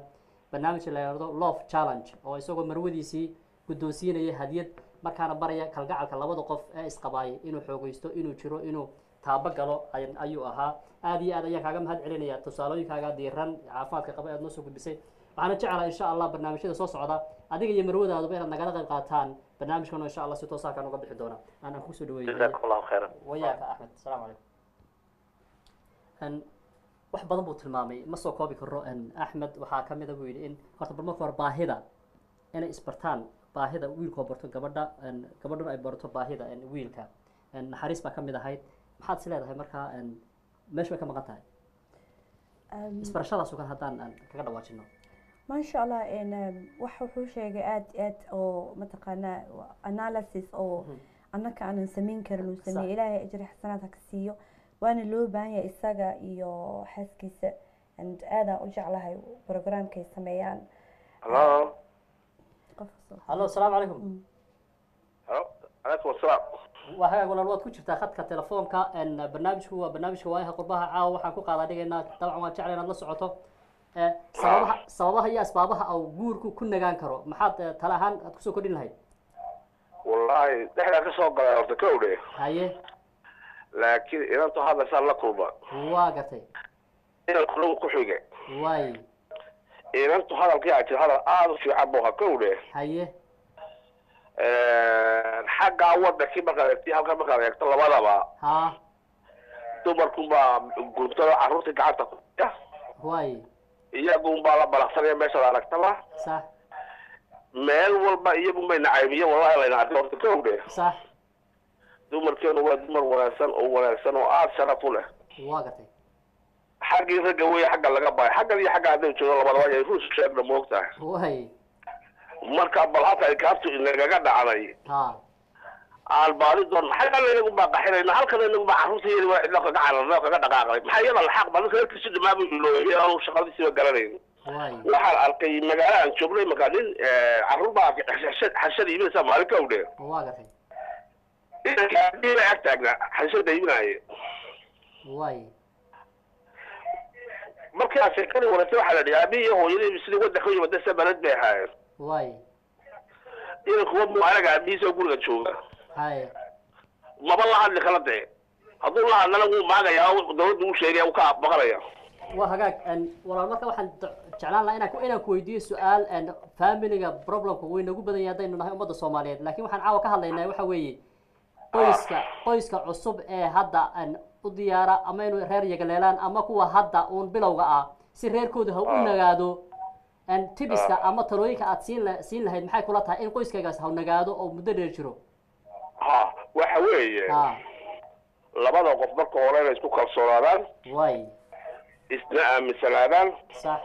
barnaamijka la yidhahdo love challenge oo isagoo marwadiisii guddoonsiinaya hadiyad markaana baraya kalgacalka labada qof ee isqabaayay inuu xoogaysto inuu jiro inuu taabo galo ayuu ahaa aad iyo aad ayaan kaaga mahad celinaya tusaalooyinkaaga diiran caafimaadka qaba aad noo soo gudbisay waxaana jeclahay insha allah barnaamijyada soo socda adiga iyo marwadaaduba inaad nagala qayb qaataan barnaamijkan insha allah si toos halkaan uga bixi doona aan kusoo dhaweeyo jazakum allahu khayran wayaaka axmed asalaamu calaykum wax badan buu tilmaamay ma soo koobi karo axmed waxaa ka mida buu yidhi in horta bal marka hore baahida inay isbartaan baahida wiilkoo barto gabadhuna ay barto baahida wiilka naxariis baa ka mid ahayd maxaad is leedahay markaa meesha way ka maqan tahay isbarashadaas ugan haddaan kaga dhawaajino maasha allah wax wuxuu sheegay aad oo mataqaanaa analysis oo annaka aanan samayn karin uu sameeyey ilaahay ajri xasanaad ha ka siiyo waana loo baahan yahay isaga iyo xaaskiisa aadaan u jeclahay programkay sameeyaan hallo asalaamu calaykum calaykum asalaam waa hagaag walaal waad ku jirtaa khadka telefoonka barnaamijku waa barnaamijka waayaha qurbaha caawa waxaan ku qaadaa dhigaynaa dabcan waan jeclay inaad la socoto sababaha iyo asbaabaha au guurku ku nagaan karo maxaad tala ahaan aad kusoo kordhin lahayd wallahi dhexdaa ka soo galay horta ka odhe haye laakiin inantu hadasaan la kulma waa gartay inanku lagu ku xige waay inantu hadalkii aa jir hadal aada u fiican bu ha ka odhe haye xaggaa wadankii markaad eegtay halkan markaad eegto labadaba ha dumarkunbaa guurtado carruurtii gacanta ku waay iyagunbaa la balaqsanaya meeshaad aragtaba sax meel walba iyagu may nacaymiye wallahi layna arka horta ka odhe sax dumarkeenu waa dumar wanaagsan oo aada sharaf u leh waa gartay xaggii ragga wey xagga laga baay xaggan iyo xagga hadday joogo labadaba ay ruus sheegna moogtahay waay marka bal halka ay kaabtu inagaga dhacday ha aan baadi doon xaggan inagu baa qaxinayna halkan inagu baa carruurta yari waa cidlo kaga cararnay oo kaga dhaqaaqday maxaa iyada laxaq ba ninka reerkiisu dhimaabu ilooyay aanu shaqadiisiiba garanayn waay waxaan arkay magaalo aan joognay markaa nin carruur baa xashada iibinaysa maalin ka udhe waa gartay inanka aabihii ag taagnaa xashada iibinaaye waay markaa sheekadii waratay waxaa la dhihi aabihii iyo hooyadii sidii waddanka u yimada sabalad bay ahaayeen waay inankuwa mu anaga aabihiisa guriga jooga haye maba la hadli kala dee hadduu la hadlana wuu maagayaa dawladda u sheegaya uu ka baqanaya waa hagaag walaal marka waxaan jeclaan lahaa inaan ku weydiiyo su-aal familiga problemka way nagu badan yahay haddaynu nahay ummadda soomaaliyeed laakiin waxaan caawa ka hadlaynaa waxa weeye qoyska cusub ee hadda u diyaara ama inuu reer yagaleelaan ama kuwa hadda uun bilowga ah si reerkooda ha u nagaado tibiska ama talooyinka aad siin lahayd maxay kula tahay in qoyskaygaas ha nagaado oo muddo dheer jiro ha waxa weeye labada qof marka hore inay isku kalsoonaadaan way isna aaminsanaadaan sax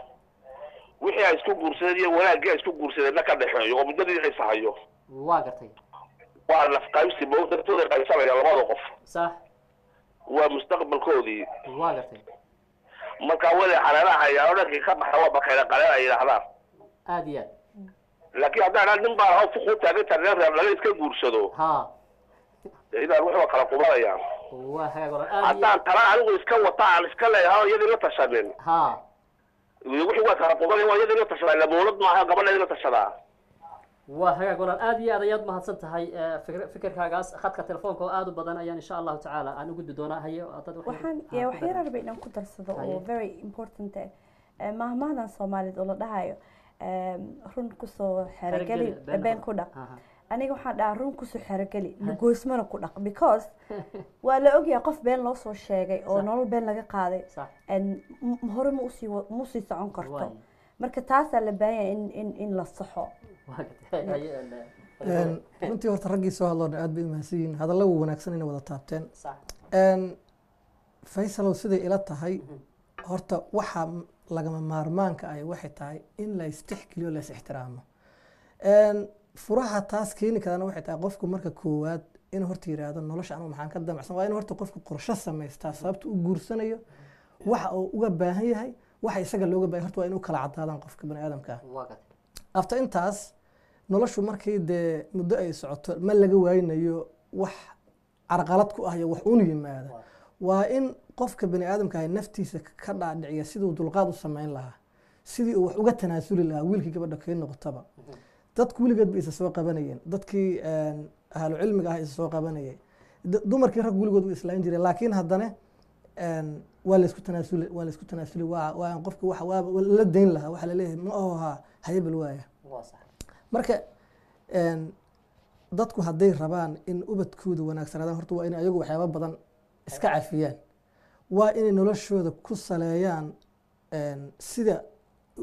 wixii ay isku guursadeen iyo wanaagii ay isku guursadeenna ka dhexeeyo oo muddadii xiisahayo waa gartay waa naf qaybsi moogtooda qaybsanaya labada qof sax waa mustaqbalkoodii waa gartay marka wali xalaalaha ayaa odhankii ka baxa waa bakayla qaleen ay yidhaahdaan aad iyo aad laakiin haddaan nin baa oo fuqu taagan taagan reer laga iska guursado ha idan wuxuu kala qubanayaan waa hagaag walaal aad iyo haddaan tala anigu iska wata aan iska leeyahay iyadii la tashanin ha wixii waa kala qubanaya waa iyadii la tashadaa lamoolad maaha gabadheedii la tashadaa waa hagaag walaal aad iyo aad ayaad mahadsan tahay fikirkaagaas khadka telefoonka oo aad u badan ayaan insha allahu tacaala aan u gudbi doonaa haye dad waxaan wax yar arba inaan ku darsado oo very important mahmahdan Soomaaliyeed oo la dhahayo run kusoo xerageli been ku dhaq aniga waxaan dhahaa run kusoo xerageli lugoysmana ku dhaq because waa la ogyahay qof been loo soo sheegay oo nolol been laga qaaday hore ma usii socon karto marka taasaa la baahan yahay in la saxo runtii horta raggii soo hadloo dhan aad bay u mahadsan yihiin hadalla wanaagsan inay wada taabteen faysalow siday ila tahay horta waxaa lagama maarmaanka ah waxay tahay in la istixgeliyo la is ixtiraamo furaha taas keeni karana waxay tahay qofku marka koowaad in horta yiraahdo nolosha anigu maxaan ka damacsan waa in horta qofku qorshe samaystaa sababta u guursanayo waxa uu uga baahan yahay waxa isaga looga baahan horta waa inuu kala cadaadaan qofka bani aadamka after intaas noloshu markii dee muddo ay socoto ma laga waaynayo wax carqalad ku ah iyo wax uun yimaada waa in qofka bani aadamka ay naftiisa ka dhaadhiciya siduu dulqaad u samayn lahaa sidii uu wax uga tanaasuli lahaa wiilkii gabadha kay noqotaba dadku weligeed bay isa soo qabanayeen dadkii ahlu cilmiga ah isa soo qabanayay dumarkii rag weligood u islayn jiray laakiin haddana waa laysku tanaasuli waa qofka waa la dayn lahaa waxaa laleeyahay ma ahohaa hayabal waaya marka dadku hadday rabaan in ubadkooda wanaagsanaadaan horta waa inay ayagu waxyaaba badan iska cafiyaan waa inay noloshooda ku saleeyaan sida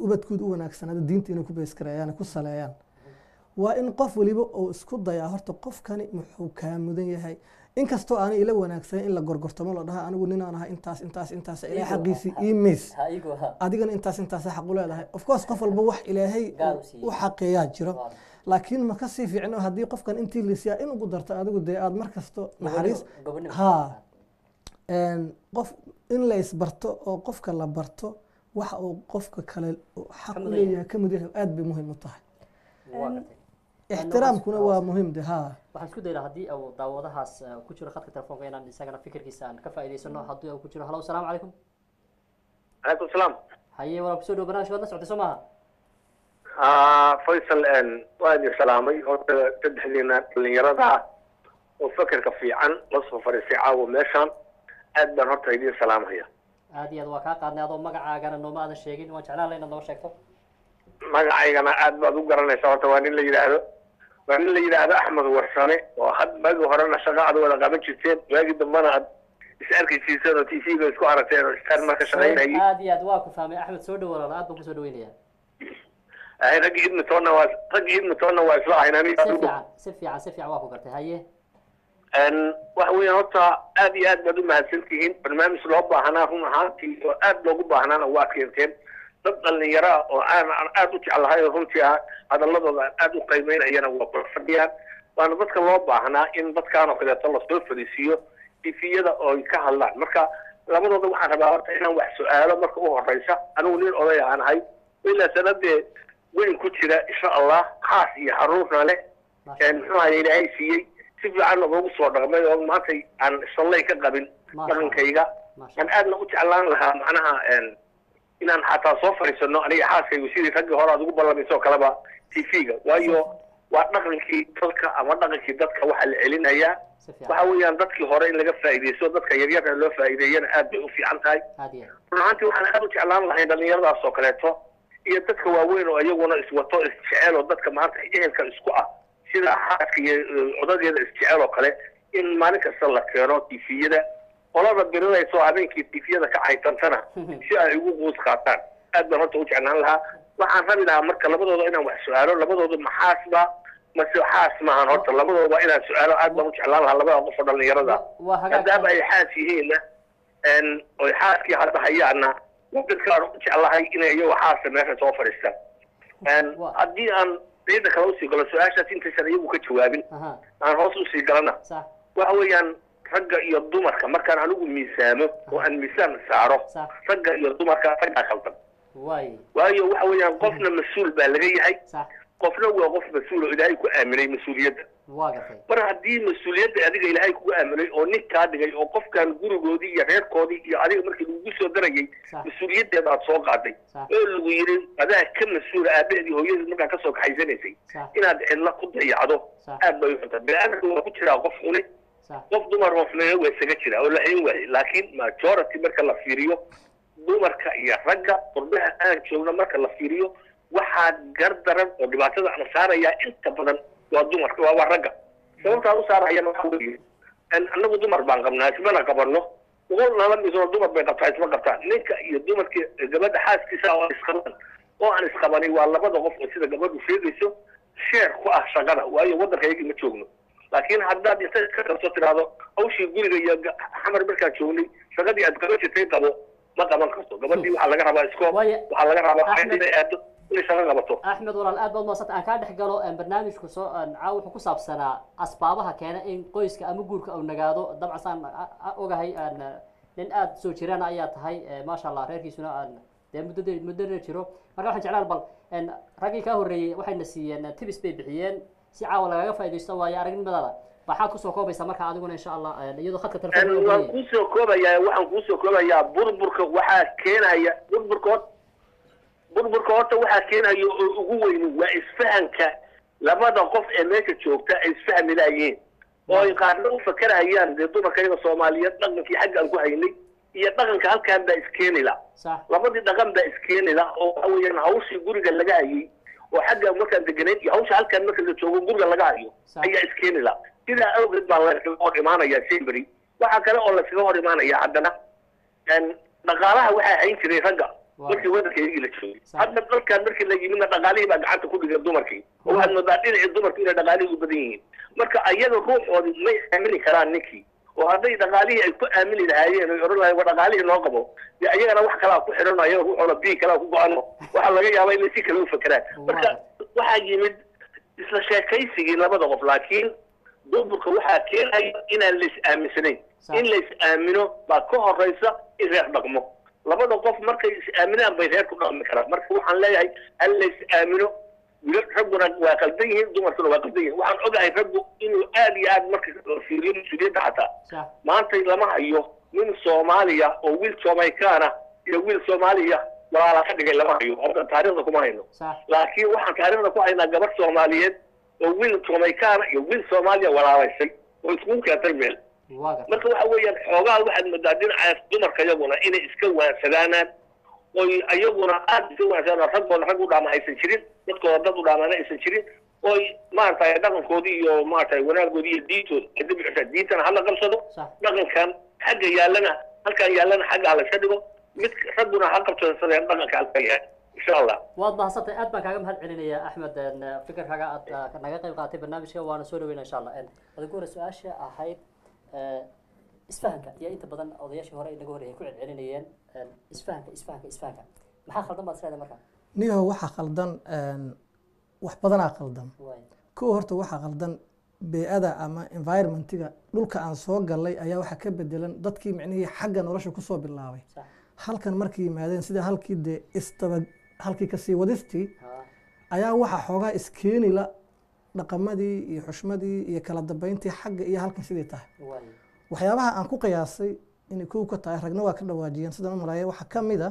ubadkooda u wanaagsanaada diinta inay ku beeskareeyaan ku saleeyaan waa in qof waliba uu isku dayaa horta qofkani muxuu kaa mudan yahay inkastoo aanay ila wanaagsanin in la gorgortamo la dhaha anigu ninaan ahay intaas ilaahay xaqiisii iimays adigana intaas xaq u leedahay of course qof walba wax ilaahay u xaqeeyaa jiro laakiin ma ka sii fiicno haddii qofkan intii liisiyaa in ugu darto adigu dee aad mar kasto naxariis qof in la isbarto oo qofka la barto waxa uu qofka kale xaq u leeyahay ka mid yahay aad bay muhiim u tahay ixtiraamkuna waa muhiim de waxaan isku daynaa haddii uu daawadahaas ku jiro khadka telefoonka inaan isagana fikirkiisa aan ka faa'iidaysano haddii uu ku jiro halo asalaamu calaykum calaykum salaam haye waa kusoo dhow barnaamijka waad la socotay soo maaha faysal waa idin salaamay horta saddexdiina dhalinyarada ah oo fakerka fiican la soo fadhiisay caawa meeshaan aad baan horta idin salaamaya aad iyo aad waa kaa qaadnay adoo magacaagana nooma aadan sheegin waan jeclaan laha inaad noo sheegto magacaygana aad baad u garanaysaa horta waa nin la yidhaahdo axmed warsame oo had maagii horena shaqa aad wada qaban jirteen waagii dambana aad is arkaysiiseen oo tv-ga isku aragteen oo istaan marka shaqaynayay aad iyo aad waa ku fahmay axmed soo dhow walaal aad baan kusoo dhaweynayaa raggii idmitoonna waa isla ahayn si fiican waa ku gartay haye waxa weeyaan horta aad iyo aad baad u mahadsantihiin barnaamij loo baahnaa run ahaantii oo aad loogu baahnaana waa keenteen dad dhalinyaro ah oo aan aad u jeclahay oo runtii hadalladooda aan aad u qiimeynayana waa ku fadhiyaan waana dadka loo baahnaa in dadkaan oo kaleeto lasoo fadhiisiiyo tifiyada oo ay ka hadlaan marka labadooda waxaan rabaa horta inaan wax su-aalo marka u horeysa anigu nin oday aan ahay ilaa sanadee weyn ku jira insha allah xaas iyo xaruurna leh muxuu ahaye ilaahay siiyey si fiican noogu soo dhaqmay oo maanta aan sallay ka qabin dhaqankayga aan aadna u jeclaan lahaa macnaha inaan xataa soo fadhiisano aniga xaaskaygu sidii raggii hore aad ugu ballamaysoo kaleba tv-ga waayo waa dhaqankii dalka ama dhaqankii dadka waxaa la celinayaa waxa weeyaan dadkii hore in laga faa'iidaysto dadka yaryarna loo faa'iideeyana aad bay u fiican tahay run ahaantii waxaan aad u jeclaan lahayn dhalinyaradaas oo kaleeto iyo dadka waaweyn oo iyaguna iswato isjecel oo dadka maanta ehelka isku ah sida xaaska iyo odageeda isjecel oo kale in maalin kasta la keeno tifiyada qolada birinayso habeenkii tifiyada ka caytantana si ay ugu quus qaataan aad baan horta u jeclaan lahaa waxaan rabi lahaa marka labadooda inaan wax su-aalo labadooda maxaasba mase xaas maahan horta labadooda inaan su-aalo aad baan u jeclaan lahaa labada qof oo dhalinyarada maadaama ay xaas yihiinna oy xaaskii hadda hayaana dadkaan u jeclahay inay iyagoo xaasa meesha soo fadhiistaan haddii aan ciida kale usii galo su-aashaas intaysan iyagu ka jawaabin aan hoos usii galana waxa weeyaan ragga iyo dumarka markaan anigu miisaamo oo aan miisaan saaro صح ragga iyo dumarka raggaa khaldan واي waayo waxa weeyaan qofna mas-uul baa laga yahay صح qofna waa qof mas-uul oo ilaahay ku aaminay mas-uuliyadda واقفي mar haddii mas-uuliyadda adiga ilaahay kugu aaminay oo nin kaa dhigay oo qofkan gurigoodii iyo reerkoodii iyo adiga markii lagugu soo darayay صح mas-uuliyaddeeda aad soo qaaday صح oo lagu yidhi adaa ka mas-uula aabaheedii hooyadii markaa kasoo kaxaysanaysay صح inaad cidla ku dayacdo صح aad bay u xuntaa bini-aadamka waa ku jiraa qof xuni صح qof dumar oo xumeeya waa isaga jira oo la hayn waaye laakiin majority marka la fiiriyo dumarka iyo ragga qurbaha aan joogno marka la fiiriyo waxaa gardaran oo dhibaatada aan saarayaa inta badan waa dumarka waa ragga sababtaan u saarayana waxa weeye annagu dumar baan qabnaa ismana qabano boqol nala miisoo dumar bay qabtaa isma qabtaan ninka iyo dumarka gabadha xaaskiisa oo isqaban oo aan isqabanin waa labada qof oo sida gabadhu sheegayso sheer ku ah shaqada waayo waddanka iyaga ma joogno laakiin haddaad inta ka qabso tiraahdo hawshii guriga iyo xamar markaan joognay shaqadii aad gaba jirtay qabo ma qaban karto gabadhii waxaa laga rabaa iskoo waxaa laga rabaa inay aado inay shaqo qabato axmed walaal aad baad maasanta aan kaa dhex galo barnaamijku soo caaw wuxuu ku saabsanaa asbaabaha keena in qoyska ama guurka uu nagaado dabcan saan ogahay nin aad soo jirana ayaa tahay maasha allah reerkiisuna dee muddada jiro marka waxaan jeclaan bal raggii kaa horreeyey waxayna siiyeen tibis bay bixiyeen si caawa lagaga faaidaysto waayo aragnimadaada waxaad kusoo koobaysaa marka adiguna insha allah iyadoo khadka telefoonka waan kusoo koobayaa waxaan kusoo koobayaa burburka waxaa keenaya burburka horta waxaa keenaya oo ugu weyn waa isfahanka labada qof ee meesha joogta ay isfahmi laayeen oo ay qaarna u fakarayaan dee dumarka iyaga soomaaliyeed dhaqankii xagga aan ku haynay iyo dhaqanka halkaan baa iskeenila labadii dhaqan baa iskeenila oo waxa weeyaan hawshii guriga laga hayay oo xagga markaan deganayn iyo hawsha halkaan marka la joogo guriga laga hayo ayaa iskeenila sidaa awgeed baa laskaga hor imaanaya semberi waxaa kale oo laskaga hor imaanaya haddana dhaqaalaha waxaa hayn jiray ragga markii waddanka iyagii la joogay hadda dalkaan markii la yimidna dhaqaalihii baa gacanta ku dhigay dumarkii oo waxaad moodaa dhinacii dumarku inay dhaqaalihii u badan yihiin marka ayaga ruuxoodii may aamini karaan ninkii oo hadday dhaqaalihii ay ku aamini lahaayeen oy odhan lahayen waa dhaqaalihii noo qabo dee ayagana wax kalaa ku xidhan ayaga ruuxooda bii kalaa ku go-ano waxaa laga yaabaa inay si kale u fakeraan marka waxaa yimid isla sheekaysigii labada qof laakiin burburka waxaa keenaya inaan la is-aaminsanayn in la is-aamino baa ka horeysa in reer dhaqmo labada qof markay is-aaminaan bay reer ku dhaqmi karaan marka waxaan leeyahay hal la is-aamino ragguna waa qaldan yihiin dumarkuna waa qaldan yihiin waxaan ogahay raggu inuu aad iyo aad marka fiiriyo mas-uuliyadda xataa maanta lama hayo nin soomaaliya oo wiil jamaikaana iyo wiil soomaaliya walaala ka dhigay lama hayo hadda taariikhda kuma hayno laakiin waxaan taariikhda ku haynaa gabar soomaaliyeed oo wiil jamaikaana iyo wiil soomaaliya walaalaysay oo iskugu keentay meel marka waxa weeyaan xoogaa waxaad moodaa dhinacaas dumarka iyaguna inay iska waansadaanaan oy iyaguna aad iska waansadaan raggoona rag u dhaama aysan jirin dadkooda dad u dhaamana aysan jirin oy maaragtay dhaqankoodii iyo maaragtay wanaagoodii iyo diintooda ay dib uxisaan diintana hala qabsado dhaqankan xagga yaallana halkaan yaallana xagga hala iska dhigo mid ragguna ha qabsadeen dhaqanka halka yahay insha allah waad mahadsantahay aad baan kaaga mahad celinaya axmed fikirkaaga aad naga qayb qaatay barnaamijka waana soo dhaweyna insha allah adigu hore su-aasha ahayd isfahanka iyo inta badan odayaashii hore inaga horreeyay ku celcelinayeen isfahanka maxaa khaldan baad isleedahay marka niyo waxaa khaldan wax badanaa khaldan kuwa horta waxaa khaldan bee-ada ama environmentiga dhulka aan soo galay ayaa waxaa ka bedelan dadkii micnihii xagga nolosha kusoo bilaabay halkan markay yimaadeen sida halkii dee halkii kasii wadistii ayaa waxaa xoogaa iskeenila dhaqamadii iyo xushmadii iyo kala dambeyntii xagga iyo halkan sidii tahay waxyaabaha aan ku qiyaasay inay kow ka tahay ragna waa ka dhawaajiyeen sidaan u maleeya waxaa ka mid a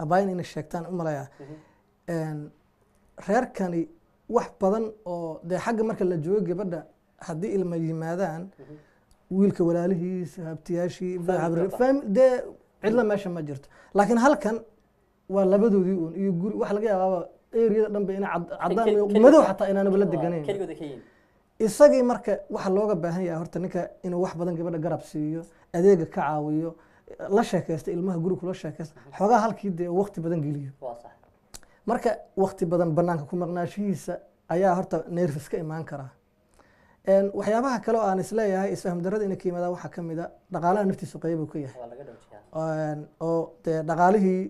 abaayin inay sheegtaan u maleeya reerkani wax badan oo dee xagga marka la joogo gabadha haddii ilma yimaadaan wiilka walaalihiisa habtiyaashii dee cidla meesha ma jirto laakiin halkan waa labadoodii uun iyo guri waxa laga yaabaaba eriyada dhan ba ina cadaan madow xataa inaanaba la deganayn isagii marka waxa looga baahan yahay horta ninka inuu wax badan gabadha garab siiyo adeega ka caawiyo la sheekaysta ilmaha guri kula sheekaysta xoogaa halkii dee waqti badan geliyo marka waqti badan banaanka ku maqnaashihiisa ayaa horta nerfis ka imaan karaa waxyaabaha kale oo aan isleeyahay isfaham darrada inay ka yimaadaan waxaa ka mid a dhaqaalaha naftiisu qaybu ka yahay oo dee dhaqaalihii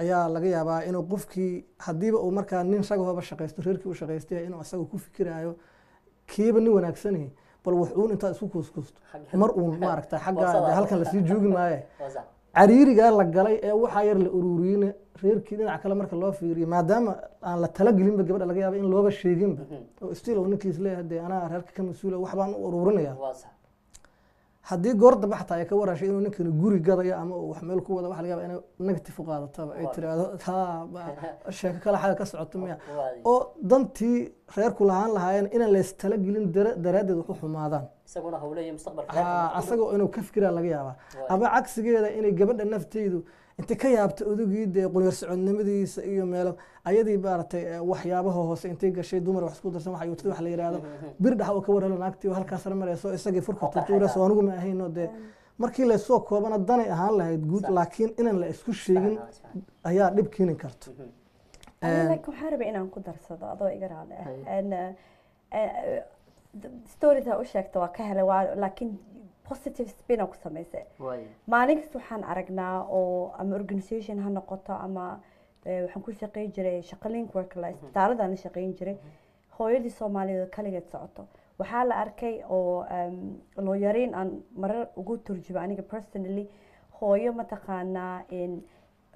ayaa laga yaabaa inuu qofkii haddiiba uu markaa nin ragahooba shaqaysto reerkii u shaqaystay inuu asaga ku fikiraayo kiiba nin wanaagsanihi bal wax uun intaad isku kuuskuusto Xagga- mar uun maaragta xagga Boosada. dee halkan lasii joogi maaye waa sax cariirigaa la galay ee waxaa yar la ururiyeyna reerkii dhinaca kale marka loo fiiriyo maadaama aan la talagelinba gabadha laga yaaba in looba sheeginba oo stiil oo ninkiis leeyahay dee anaa reerka ka mas-uula wax baan u ururinaya waa sax haddii goor dambe xataa ay ka warashay inuu ninkani guri gadaya ama uu wax meel ku wada waxa laga yaaba inay negative u qaadataba ay tiraahdo sheeko kale xaga ka socoto miya waay oo dantii reerku lahaan lahaayeen inaan la istalagelin daraaddeed wax u xumaadaan isaguna hawleeyo mustaqbalka asagoo inuu ka fikiraa laga yaabaa ama cagsigeeda inay gabadha nafteydu intay ka yaabta odogii dee qunyar socodnimadiisa iyo meelo ayadii maaragtay waxyaabaha hoose intay gashay dumar wax isku darsan waxa yuutada wax la yidhaahdo bir dhax oo ka warhelo naagtii oo halkaas la marayso isagii furka tutuurayso anigu ma ahayno dee markii laysoo koobana danay ahaan lahayd guud laakiin inaan la isku sheegin ayaa dhib keeni karto laakiin waxaan rabay inaan ku darsado adoo iga raali storyda u sheegta waa ka helay laakiin positive spin ku samaysay waay maalin kasta waxaan aragnaa oo ama organisation ha noqoto ama waxaan ku shaqeyn jiray shaqalink workla isbitaaladaan la shaqeyn jiray hooyadii soomaaliyeed kaligeed socoto waxaa la arkay oo looyariin aan marar ugu turjumo aniga personally hooyo mataqaanaa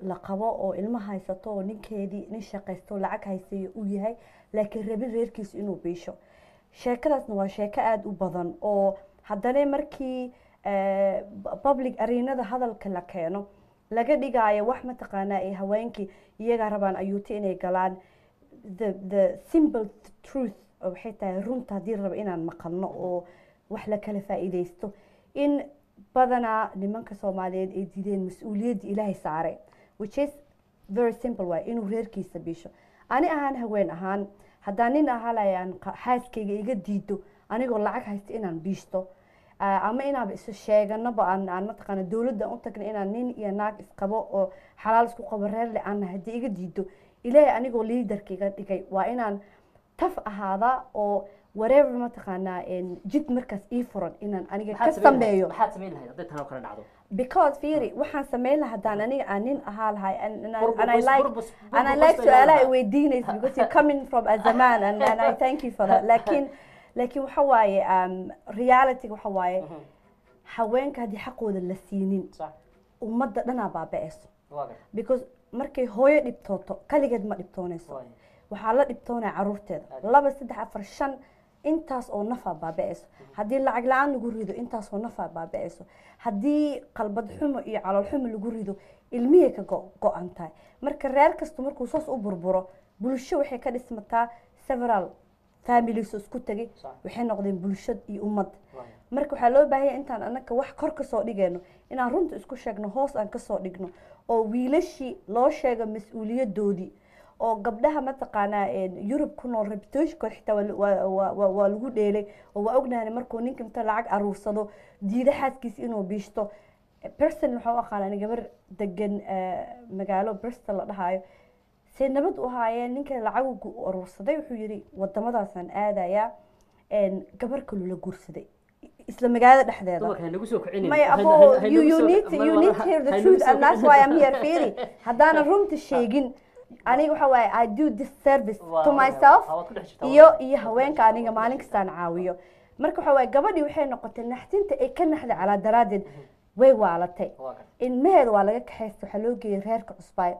la qabo oo ilmo haysato oo ninkeedii nin shaqaysto lacag haysayo uu yahay laakiin rabin reerkiisu inuu biisho sheekadaasna waa sheeko aada u badan oo haddana markii public arenada hadalka la keeno laga dhigaayo wax mataqaanaa ay haweenkii iyagaa rabaan ayuuti inay galaan the simple truth waxay tahay runta haddii raba inaan maqalno oo wax la kala faa'iidaysto in badanaa nimanka soomaaliyeed ay diideen mas-uuliyadda ilaahay saaray which is very simple way inuu reerkiisa bisho ani ahaan haween ahaan haddaan nin ahalayaan xaaskayga iga diido anigoo lacag haysta inaan biishto ama inaaba isu sheeganaba aan mataqaana dowladda u tagna inaan nin iyo naag isqabo oo xalaal isku qabo reer le aan haddii iga diido ilaahay anigoo liidarka iga dhigay waa inaan taf ahaada oo whatever mataqaanaa jid markaas ii furan inaan aniga ka sameeyo maxaad samayn lahayd hadday tan oo kale dhacdo because fiiri waxaan samayn lahaa haddaan aniga aan nin ahaa lahay and I like su-aalaha ay weydiinaysa because you're coming from a zaman and I thank you for that laakiin waxa waaye reality waxa waaye haweenka haddii xaqooda la siinin ummadda dhanaa baaba'ayso because markay hooyo dhibtooto kaligeed ma dhibtoonayso waxaa la dhibtoonaya caruurteeda 2 3 4 5 intaas oo nafaa baaba'ayso haddii lacag la-aan lagu rido intaas oo nafaa baaba'ayso haddii qalbad xumo iyo calool xumo lagu rido ilmihii ka go-an tahay marka reer kasta markuu saas u burburo bulsho waxay ka dhismataa several families isku tagay waxay noqdeen bulshad iyo ummad marka waxaa loo baahan yahay intaan anaka wax kor ka soo dhigayno inaan runta isku sheegno hoos aan ka soo dhigno oo wiilashii loo sheego mas-uuliyadoodii oo gabdhaha mataqaanaa Europe ku nool reputationkooda xitaa waa lagu dheelay oo waa ognahay markuu ninka inta lacag aruursado diida xaaskiisa inuu biishto person waxa u aqaanaa gabar degan magaalo Bristol la dhahayo si nabad u haayeen ninka lacag u aruursaday wuxuu yiri wadamadaasaan aadaya gabar kale la guursaday isla magaalada dhexdeeda dumarka nagu soo kicinin may abo you need to hear the truth and that's why I'm here Firi haddana runta sheegin aniga waxa waaye I do this service to myself iyo haweenka aniga maalin kasta aan caawiyo marka waxa waaye gabadhii waxay noqotay naxtinta ay ka naxday cala daraadeed way waalatay in mehed waa laga kaxaysto waxa loo geeyay reerka cusbay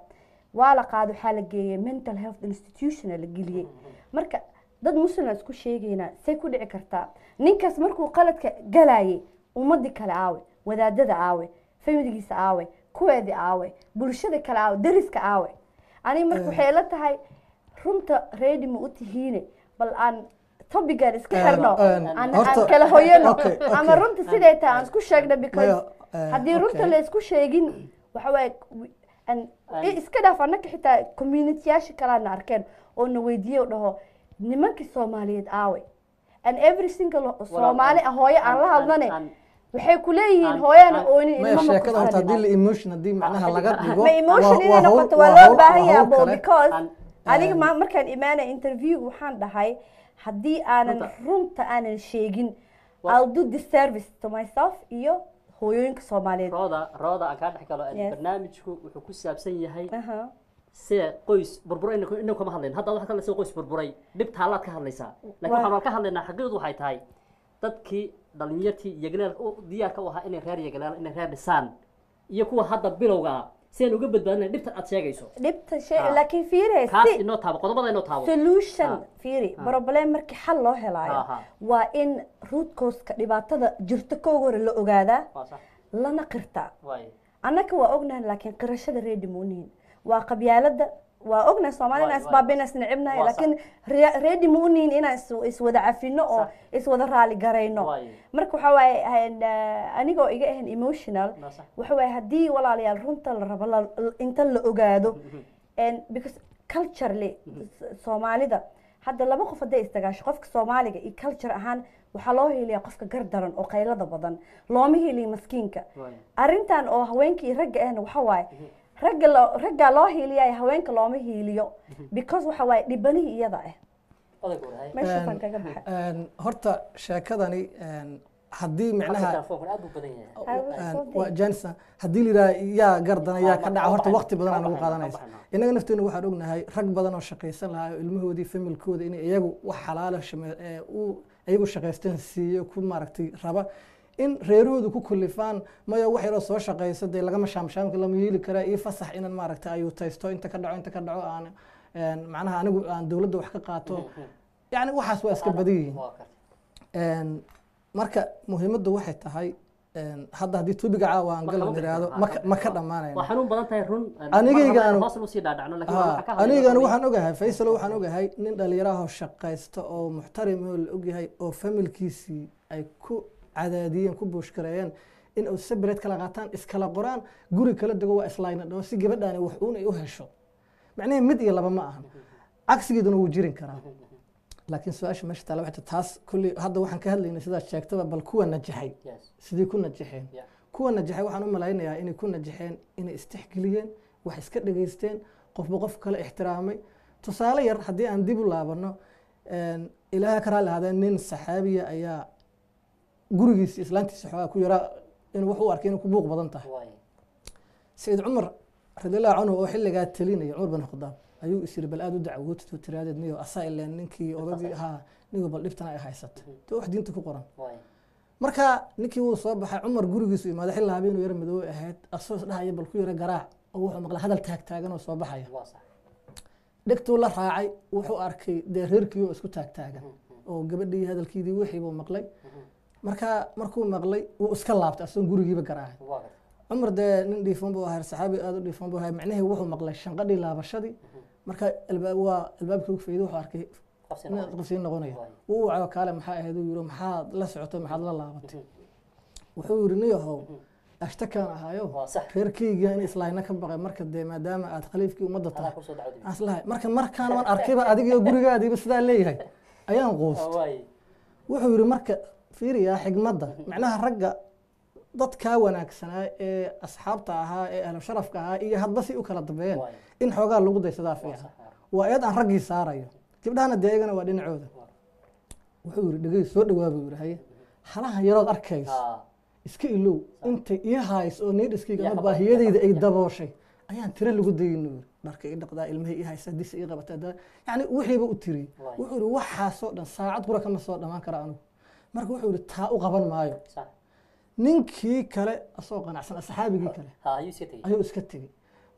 waa la qaado waxa la geeyay mental health institution la geliyay marka dad muslim isku sheegayna say ku dhici kartaa ninkaas markuu qaladka galayay ummadii kale aawe wadaadada aawe familigiisa aawe kuweedii aawe bulshada kale aawe dariska aawe ani marka waxay la tahay runta ready ma u tihiine bal aan topigan iska xirno aan kala hooyano ama runta siday tahay aan isku sheegno because haddii runta la isku sheegin waxa waaye iska dhaaf annaka xitaa community-yaasha kalaana arkeen oo na weydiiye dhaho nimankii Soomaaliyeed aawe and every single Soomaali hooyo aan la hadlane waxay ku leeyihiin hooyana oo in ma sheekada horta hadii la emotion hadii macnaha laga dhigo ma emotion inay noqoto waa loo baahan yahay because aniga markaan imaanay interview waxaan dhahay haddii aanan runta aanan sheegin I'll do this service to myself iyo hooyooyinka Soomaaliyeed rooda aan ka dhex galo barnaamijku wuxuu ku saabsan yahay sida qoys burbur inuu kama hadlayn hadda waxa kale soo qoys burburay dib taalaad ka hadlaysaa laakiin waxaan ka hadlaynaa xaqiiqdu waxay tahay dadkii dhalinyartii yagnaal diyaarka u ahaa inay reer yagnaal inay reer dhisaan iyo kuwa hadda bilowga ah si aan uga badbaadinay dhibtan aad sheegayso dhibta shay laakiin fiiri kaas si inoo taabo qodobada inoo taabo solution fiiri problem markii xal loo helayo Aha. waa in root cause-ka dhibaatada jirta ka hor la ogaadaa waa sax lana qirtaa waay annaka waa ognahay laakiin qirashada reedi muunihin waa qabyaalada waa ognahay soomaalina Waay, isbaabina isnicibnahay waa sax. laakiin reedi muunihin inaan iswada cafino oo Sax. iswada raali garayno waay marka waxa waaye anigoo iga ahan emotional waa sax waxa waaye haddii walaalayaal runta la rabo inta la ogaado because culturally soomaalida hadda laba qof hadday istagaasho qofka soomaaliga iyo culture ahaan waxaa loo hiiliyaa qofka gardaran oo qaylada badan looma hiiliyo maskiinka waay arrintan oo haweenka iyo ragga ahna waxa waaye raggaa loo hiiliyaa haweenka looma hiiliyo because waxa waaye dhibanihii iyada ah odayg warahay meesha baan kaga baxay horta sheekadani haddii micnaha telefoonkan aad buu badan yahay waa janisa haddii la yidhaha yaa gardana yaa ka dhaca horta waqti badan aan ugu qaadanaysa innaga nafteena waxaan ognahay rag badan oo shaqaysan lahaa oo ilmahoodii familkooda inay iyagu wax xalaala iyagu shaqaysteen siiyo ku maaragtay raba in reerahoodu ku kulifaan maya wax yaroo soo shaqaysa dee lagama shaamshaamka lama yeeli karaa iyo fasax inan maaragtay ayuu taysto inta ka dhaco aan macnaha anigu aan dowladda wax ka qaato yacni waxaas waa iska badan yihiin waa karti marka muhiimaddu waxay tahay hadda haddii tubiga caawa aan galan yiraahdo ma ka dhammaanayno waa xanuun badan tahay run Anigaygaan- hoos loo sii dhaadhacno laakiin waxa ka hadlaya anigana waxaan ogahay faysalo waxaan ogahay nin dhalinyaraha oo shaqaysta oo muxtarim oo la ogyahay oo familkiisii ay ku cadaadiyeen ku buushkareeyeen in uu separate kala qaataan iskala qoraan guri kala dego waa islayna dhaho si gabadhaani wax uun ay u hesho macnaheed mid iyo laba ma ahan cagsigeeduna wuu jirin karaa laakiin su-aasha meesha taala waxay tahay taas kulli hadda waxaan ka hadlaynay sidaad sheegtaba bal kuwa najaxay yes sidii ku najaxeen yeah kuwa najaxay waxaan u malaynayaa inay ku najaxeen inay istixgeliyeen wax iska dhageysteen qofba qof kale ixtiraamay tusaale yar haddii aan dib u laabano ilaaha ka raali ahaadeen nin saxaabiya ayaa gurigiisa islaantiisa xoogaa ku yaraa inuu wax u arkay inuu ku buuq badan tahay waay sayid cumar radiallahu canhu oo xilligaa talinaya cumar bin khadaab ayuu is yiri bal aad u dacwootid oo tiraadeed niyo asaa ileen ninkii odagii haa nigo bal dhibtana ay haysata to wax diinta ku qoran waay marka ninkii wuu soo baxay cumar gurigiisu imaaday xilli habeenuu yara madoobe ahayd asoo dhahaya bal ku yara garaac oo wuxuu maqlay hadal taagtaagan oo soo baxaya waa sax dhegtuu la raacay wuxuu arkay dee reerkii oo isku taagtaagan oo gabadhii hadalkiidii wixii buu maqlay marka markuu maqlay wuu iska laabtay asoon gurigiiba garaacay waa karti cumar dee nin dhiifan buu ahaa saxaabi aad u dhiifan buu ahaa macnihii wuxuu maqlay shanqadhii laabashadii marka waa albaabkii ugu fayday wuxuu arkay qofsi nin qof sii noqonaya wuu wacayo kaale maxaa ahayd uu yiri maxaad la socotay maxaad la laabatay wuxuu yiri niyahow ashtakaan ahaayo waa sax reerkayga in islayna ka baqay marka dee maadaama aad khaliifkii ummadda adaa tahay ku soo dacwadi aslahay markaan waan arkayba adiga iyo gurigaadiiba sidaa leeyahay ayaan quustay waay wuxuu yiri marka fiiriyaa xigmadda macnaha ragga dadkaa wanaagsanaa ee asxaabta ahaa ee ahlu sharafka ahaa iyo hadba si u kala dambeeyeen waay in xoogaa lagu daysadaa waa fiican sax waa eed aan raggii saarayo gabdhahana dee iyagana waa dhinacooda wuxuu yiri dhegey soo dhawaa buu yiri haye halahan yarood arkayso haa iska ilow intay ii hays oo needhiskayga Yaa ama ka baahiyadayda ay yaa. dabooshay ayaan tiro lagu dayno yiri dharka ii dhaqdaa ilmahay ii haysa dis ii qabataa yacni wixiiba u tiriyey Waay. wuxuu yiri waxaasoo dhan saacad qura kama soo dhammaan kara anigu marka wuxuu yiri taa u qaban maayo sax ninkii kale asoo qanacsan asxaabigii kale haa ayuu iska tegey ayuu iska tegey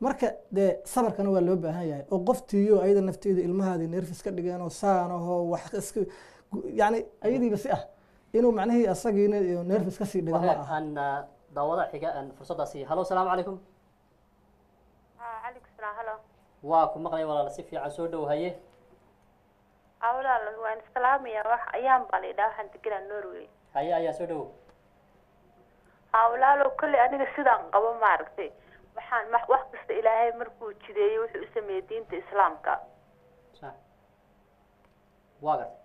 marka dee sabarkana waa loo baahan yahay oo qoftiiyo ayada nafteeda ilmahaadii neerfis ka dhigeen oo saanahoo wax iska yacni ayadiiba si ah inuu macnihii asagiina iyo neerfis ka sii dhiga ma aha aan daawada xiga aan fursaddaasi halo salaamu calaykum عليكم السلام هلا waa ku maqlay walaal si fiican soo dhow haye أولا وين السلام يا واحد أيام بالي ده عند كده نروي haye ayaa soo dhow أولا لو كل أنا سيدان قبل ما عرفتي waxaan wax kasta ilaahay markuu jideeyay wuxuu u sameeyay diinta islaamka sax waa gartay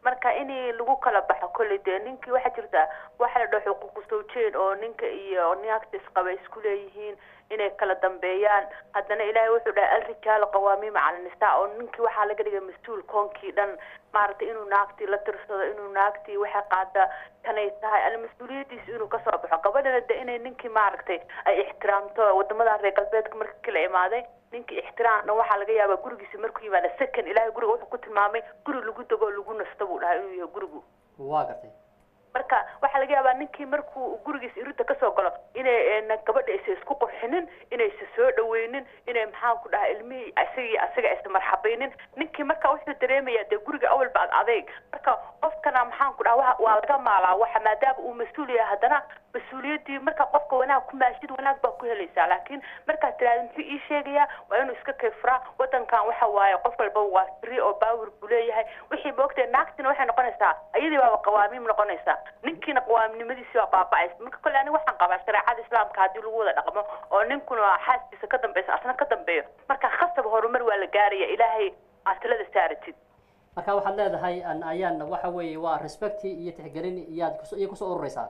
marka inay lagu kala baxo kulli dee ninkii waxa jirta waxa la dhaho xuquuq soo jeed oo ninka iyo naagta isqaba isku leeyihiin inay kala dambeeyaan haddana ilaahay wuxuu dhahay al-rijaal qawaamiin cala nisaa oo ninkii waxaa laga dhigay mas-uul koonkii dhan maaragtay inuu naagtii la tirsado inuu naagtii waxa qaada tanay tahay al-mas-uuliyadiisu inuu kasoo baxo gabadhana de inay ninkii maaragtay ay ixtiraamto wadamadan reer galbeedka markii kala imaaday ninkii ixtiraamna waxaa laga yaabaa gurigiisa markuu yimaada second ilaahay guriga wuxuu ku tilmaamay guri lagu dego lagu nasto buu dhahay inuu yahay gurigu waa gartay marka waxaa laga yaabaa ninkii markuu gurigiisa irinta kasoo galo inay gabadha aysa isku qurxinin inaysa soo dhaweynin inay maxaan ku dhahaa ilmihii asaga aysa marxabaynin ninkii marka wuxuu dareemayaa dee guriga awalba ad adeeg marka qofkana maxaan ku dhahaa waa laga maalaa waxa maadaama uu mas-uul yahay haddana mas-uuliyaddii marka qofka wanaag ku maashid wanaag baa ku helaysaa laakiin markaad tiraahdo muxuu ii sheegayaa waa inuu iska kayfraa wadankan waxa waaye qof walba waa free oo power buu leeyahay wixii moogtay naagtina waxay noqonaysaa ayadii baaba qawaamiim noqonaysaa ninkiina qawaamnimadiisi waa baaba'aysa marka kole aniga waxaan qabaa shareecada islaamka haddii lagu wada dhaqmo oo ninkuna xaaskiisa ka dambaysa asna ka dambeeyo marka khasab horumar waa la gaaraya ilaahay asilada saaratid marka waxaad leedahay ayaan waxa weeye waa respect iyo tixgelin iyo kusoo ururaysaa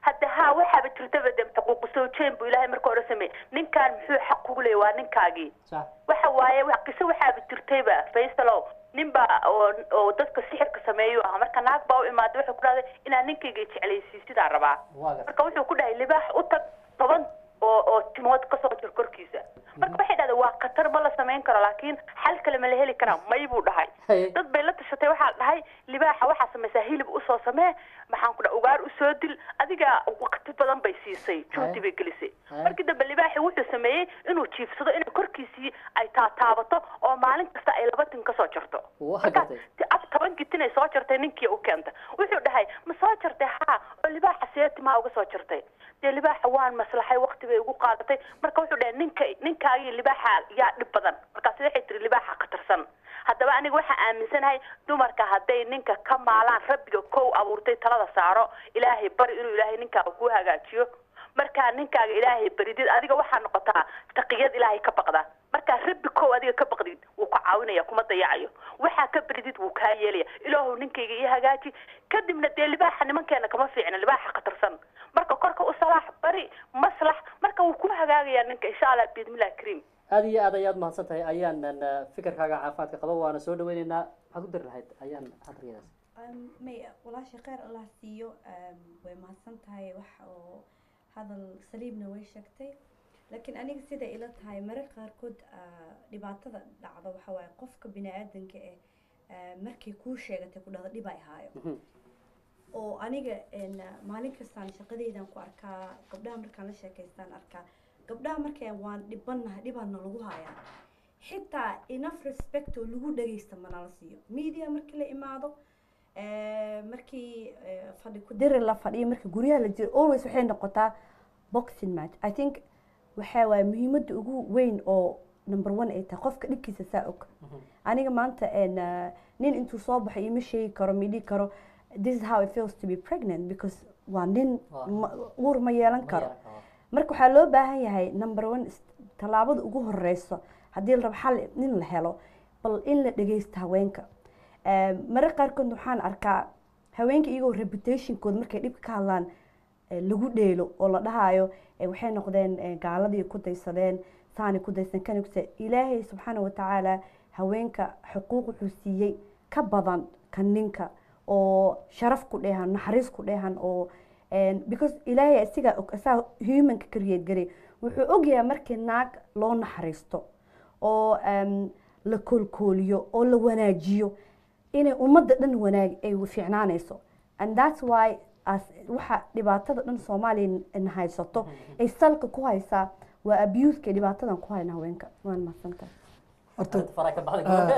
hadda ها waxaaba jirtaba dee xuquuq soo jeyn buu ilaahay marka hore sameeyay ninkan muxuu xaq kugu leeyahay waa ninkaagii waxa waaye wax qiso waxaaba jirtayba Faysalow ninba oo dadka sixirka sameeyo ah marka naag baa u imaaday wuxuu ku dhahday inaan ninkayga jeclaysiin sidaa rabaa marka wuxuu ku dhahay libaax u tag toban oo timood ka soo jir korkiisa marka waxay dhahday waa khatar ma la sameyn karo laakiin xal kale ma la heli karaa may buu dhahay dad bay la tashatay waxaa dhahay libaaxa waxaa samaysaa hilib u soo samee maxaan ku dhahay ugaar u soo dil adiga waqti badan bay siisay juhdi bay gelisay markii dambe libaaxi wuxuu sameeyey inuu jiifsado in korkiisii ay taataabato oo maalin kasta ay 2 tin ka soo jarto ab 10 tin ay soo jartay ninkii u keenta wuxuu dhahay ma soo jartay ha oo libaaxa seeti ma uga soo jartay dee libaaxa waan maslaxay waqti bay ugu qaadatay marka wuxuu dhahay ninkaagii libaaxa yaa dhib badan markaas waxay tiri libaaxa khatarsan haddaba aniga waxa aaminsanahay dumarka hadday ninka ka maalaan rabbiga kow abuurtay talada saaro ilaahay bari inuu ilaahay ninkaaga ku hagaajiyo marka ninkaaga ilaahay baridid adiga waxa noqotaa taqiyad ilaahay ka baqda marka rabbi kow adiga ka baqdid wuu ka caawinaya kuma dayacayo waxa ka baridid wuu ka yeelaya ilaahu ninkayga ii hagaaji kadibna dee libaaxa nimankeena kama fiicna libaaxa khatarsan marka korka u salaax bari maslax marka wuu ku hagaagaya ninka insha Allah bismillah kareem aad iyo aad ayaad mahadsantahay ayaan fikirkaaga caafimaadka qaba waana soo dhaweynaynaa maxaad u dir lahayd ayaan hadriyadaas may walaasha khayr Allah siiyo way mahadsantahay wax oo hadal saliibna way sheegtay laakiin aniga sida ila tahay mararka qaarkood dhibaatada dhacdo waxa waaye qofka bini'aadanka markii kuu sheegatay ku dhahdo dhib ay haayo oo aniga maalin kastaan shaqadeydan ku arkaa gabdhaha markaan la sheekaystaan arkaa gabdhaha markay waan dhibana lagu hayaa xitaa enough respect oo lagu dhageysta manala siiyo media markii la imaado markii fadhi ku diri la fadhiyo markii guryaha la jiro always waxay noqotaa boxing match I think waxa waa muhiimadda ugu weyn oo number 1 ay tahay qofka dhibkiisa saa og aniga maanta nin intuu soo baxay ima sheegi karo midii karo this is how it feels to be pregnant because waa nin uur ma yeelan karo marka waxaa loo baahan yahay number 1 talaabada ugu horeyso haddii la rabo xal nin la helo bal in la dhageysto haweenka mararka qaarkood waxaan arkaa haweenka iyagoo reputationkooda markay dhib ka hadlaan lagu dheelo oo la dhahayo waxay noqdeen gaaladii ku daysadeen saani ku daysan kan ilaahay subxaanahu wa tacaala haweenka xuquuq wuxuu siiyey ka badan kan ninka oo sharaf ku dheehan naxariis ku dheehan oo because ilaahay isaga humanka create garay wuxuu ogyahay markii naag loo naxariisto oo la koolkooliyo oo la wanaajiyo inay ummadda dhan wanaag ay fiicnaanayso and that's why waxa dhibaatada dhan Soomaaliya haysato ay salka ku haysaa waa abuse-ka dhibaatadan ku hayna haweenka waan mahadsantahay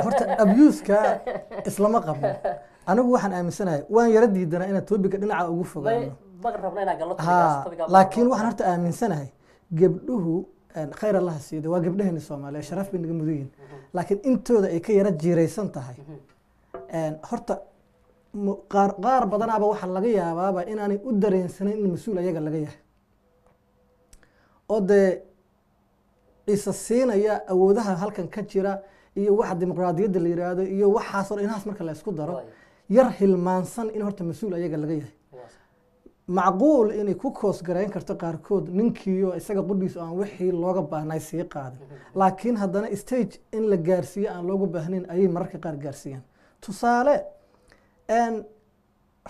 horta abuse-ka islama qabno anigu waxaan aaminsanahay waan yara diidana inaan topic dhinaca ugu fogaano laakiin waxaan horta aaminsanahay gabdhuhu khayr Allah siiyo waa gabdhaheena Soomaaliya sharaf bay naga mudan yihiin laakiin intooda ay ka yara jiiraysan tahay horta qaar badanaaba waxa laga yaabaaba inaanay u dareensanayn in mas'uul ayaga laga yahay oo de isa siinaya awoodaha halkan ka jira iyo waxa dimuqraadiyadda la yiraahdo iyo waxaas oo inaas marka la isku daro yar hilmaansan in horta mas'uul ayaga laga yahay macquul inay ku koos gareyn karto qaarkood ninkiiyo isaga qudhiis aan wixii looga baahnay sii qaadan laakiin haddana stage in la gaarsiiyo aan looga baahnayn ayay mararka qaar gaarsiiyaan tusaale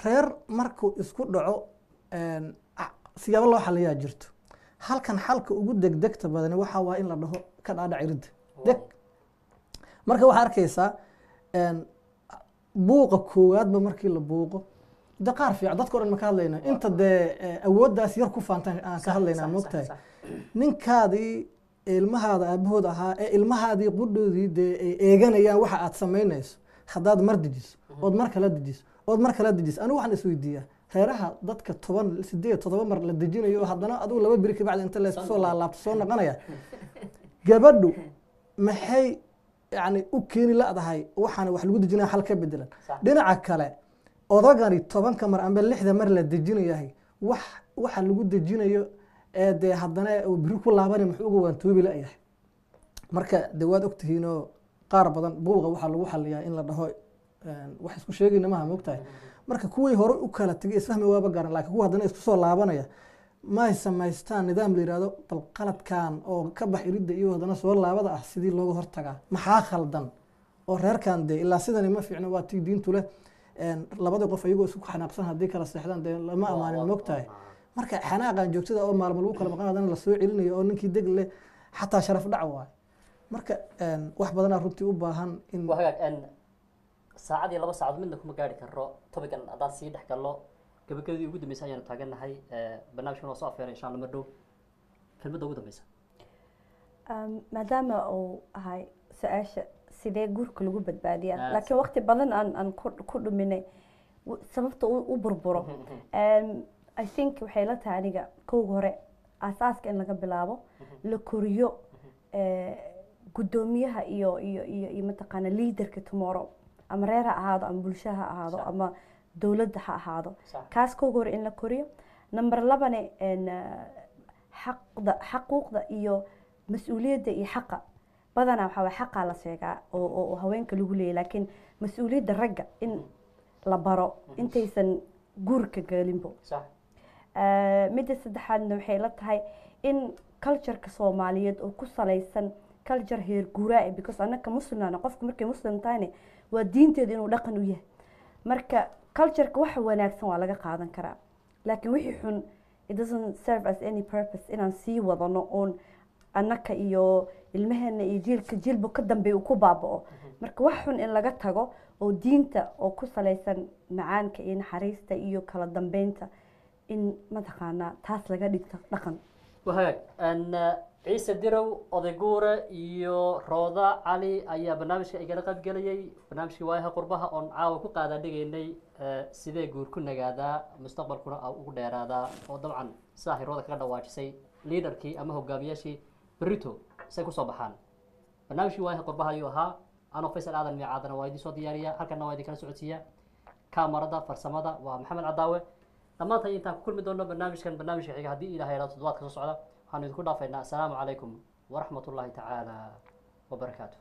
reer markuu isku dhaco siyaabo loo xaliyaa jirto halkan xalka ugu degdegta badan waxa waa in la dhaho ka dhaadhac irid deg marka waxa arkaysaa buuqa koowaadba markii la buuqo de qaar fiican dadka o dhan ma ka hadlayna inta dee awooddaas yar ku faantaan aan ka hadlaynaa moogtahay ninkaadii ilmahaada aabahood ahaa ee ilmahaadii qudhoodii dee ay eeganayaan waxa aad samaynayso haddaad mar dejiso ood mar kala dejiso ood mar kala dejiso anigu waxaan isweydiiyaa reeraha dadka 10 8 7 mar la dejinayo oo haddana adigu 2 biri ka bacdi inta la soo laalaabto soo noqonaya gabadhu maxay yani u keeni laadahay waxaan wax lagu dejinaa hal ka bedelan dhinaca kale odagani 10 mar amba 6 mar la dejinayahay waxa lagu dejinayo ee de haddana uu biri ku laabanay muxuu uga waantoobi laayahay marka de waad ogtihiinoo qaar badan buuqa waxaa lagu xaliyaa in la dhaho wax isku sheegayna maaha moogtahay marka kuwii hore u kala tegay isfahmi waaba garan laakiin kuwa haddana isku soo laabanaya ma ay samaystaan nidaam la yidhaahdo bal qaladkan oo ka bax iridda iyo haddana soo laabada ah sidii looga hortagaa maxaa khaldan oo reerkan dee ilaa sidani ma fiicno waa tii diintu leh labada qof ayagoo isku xanaaqsan haddii kala seexdaan dee lama amaanin moogtahay marka xanaaqan joogtada oo maalmo lagu kala maqan haddana lasoo celinayo oo ninkii deg leh xataa sharaf dhac waay marka wax badanaa runtii u baahan in saacad iyo 2 saacadood midna kuma gaari karo topican haddaan sii dhex galno gabagabadii ugu dambeysay ayaanu taagannahay barnaamijkan waa soo afeeray insha Allah mar dhow kelmadda ugu dambeysa maadaama uu ahay su-aasha sidee guurka lagu badbaadiyaa laakiin waqti badan aan ku dhuminay sababta u burburo I think waxay la tahay aniga kowga hore asaaska in laga bilaabo la koriyo gudoomiyaha iyo mataqaana leaderka tomorrow ama reer ha ahaado ama bulsho ha ahaado ama dowladda ha ahaado kaas kowga hore in la koriyo number 2 xaquuqda iyo mas-uuliyadda iyo xaqa badanaa waxaa waay xaqaa la sheegaa oo haweenka lagu leeyahy laakiin mas-uuliyadda ragga in la baro intaysan guurka gelinbo midda saddexaadna waxay la tahay in cultureka soomaaliyeed oo ku salaysan culture heer guuraa because annaka muslimana qofka markay muslim tahayna waa diinteeda inuu dhaqan u yahay marka cultureka waxa wanaagsan waa laga qaadan karaa laakiin wixii xun it doesn't serve as any purpose inaan sii wadano oon annaka iyo ilmaheena iyo jiilba ka dambeeya uu ku baaba'o marka wax xun in laga tago oo diinta oo ku salaysan macaanka iyo naxariista iyo kala dambeynta in mataqaanaa taas laga dhigto dhaqan wahag ciise dirow odaguure iyo rooda cali ayaa barnaamijka igala qayb gelayay barnaamijkii waayaha qurbaha oon caawa ku qaadaa dhigaynay sidee guur ku nagaadaa mustaqbalkuna ugu dheeraadaa oo dabcan sidaa hirooda kaga dhawaajisay liidarkii ama hogaamiyaashii berito say kusoo baxaan barnaamijkii waayaha qurbaha ayuu ahaa anoo faysal aadan miicaadana waa idin soo diyaariya halkana waa idin kala socodsiiya kaamarada farsamada waa maxamed cadaawe dhammaantay intaan ku kulmi doono barnaamijka xiga haddii ilaahay yaraado toddobaadka soo socda waxaanu idinku dhaafaynaa assalaamu calaykum waraxmat ullaahi tacaala wabarakaatu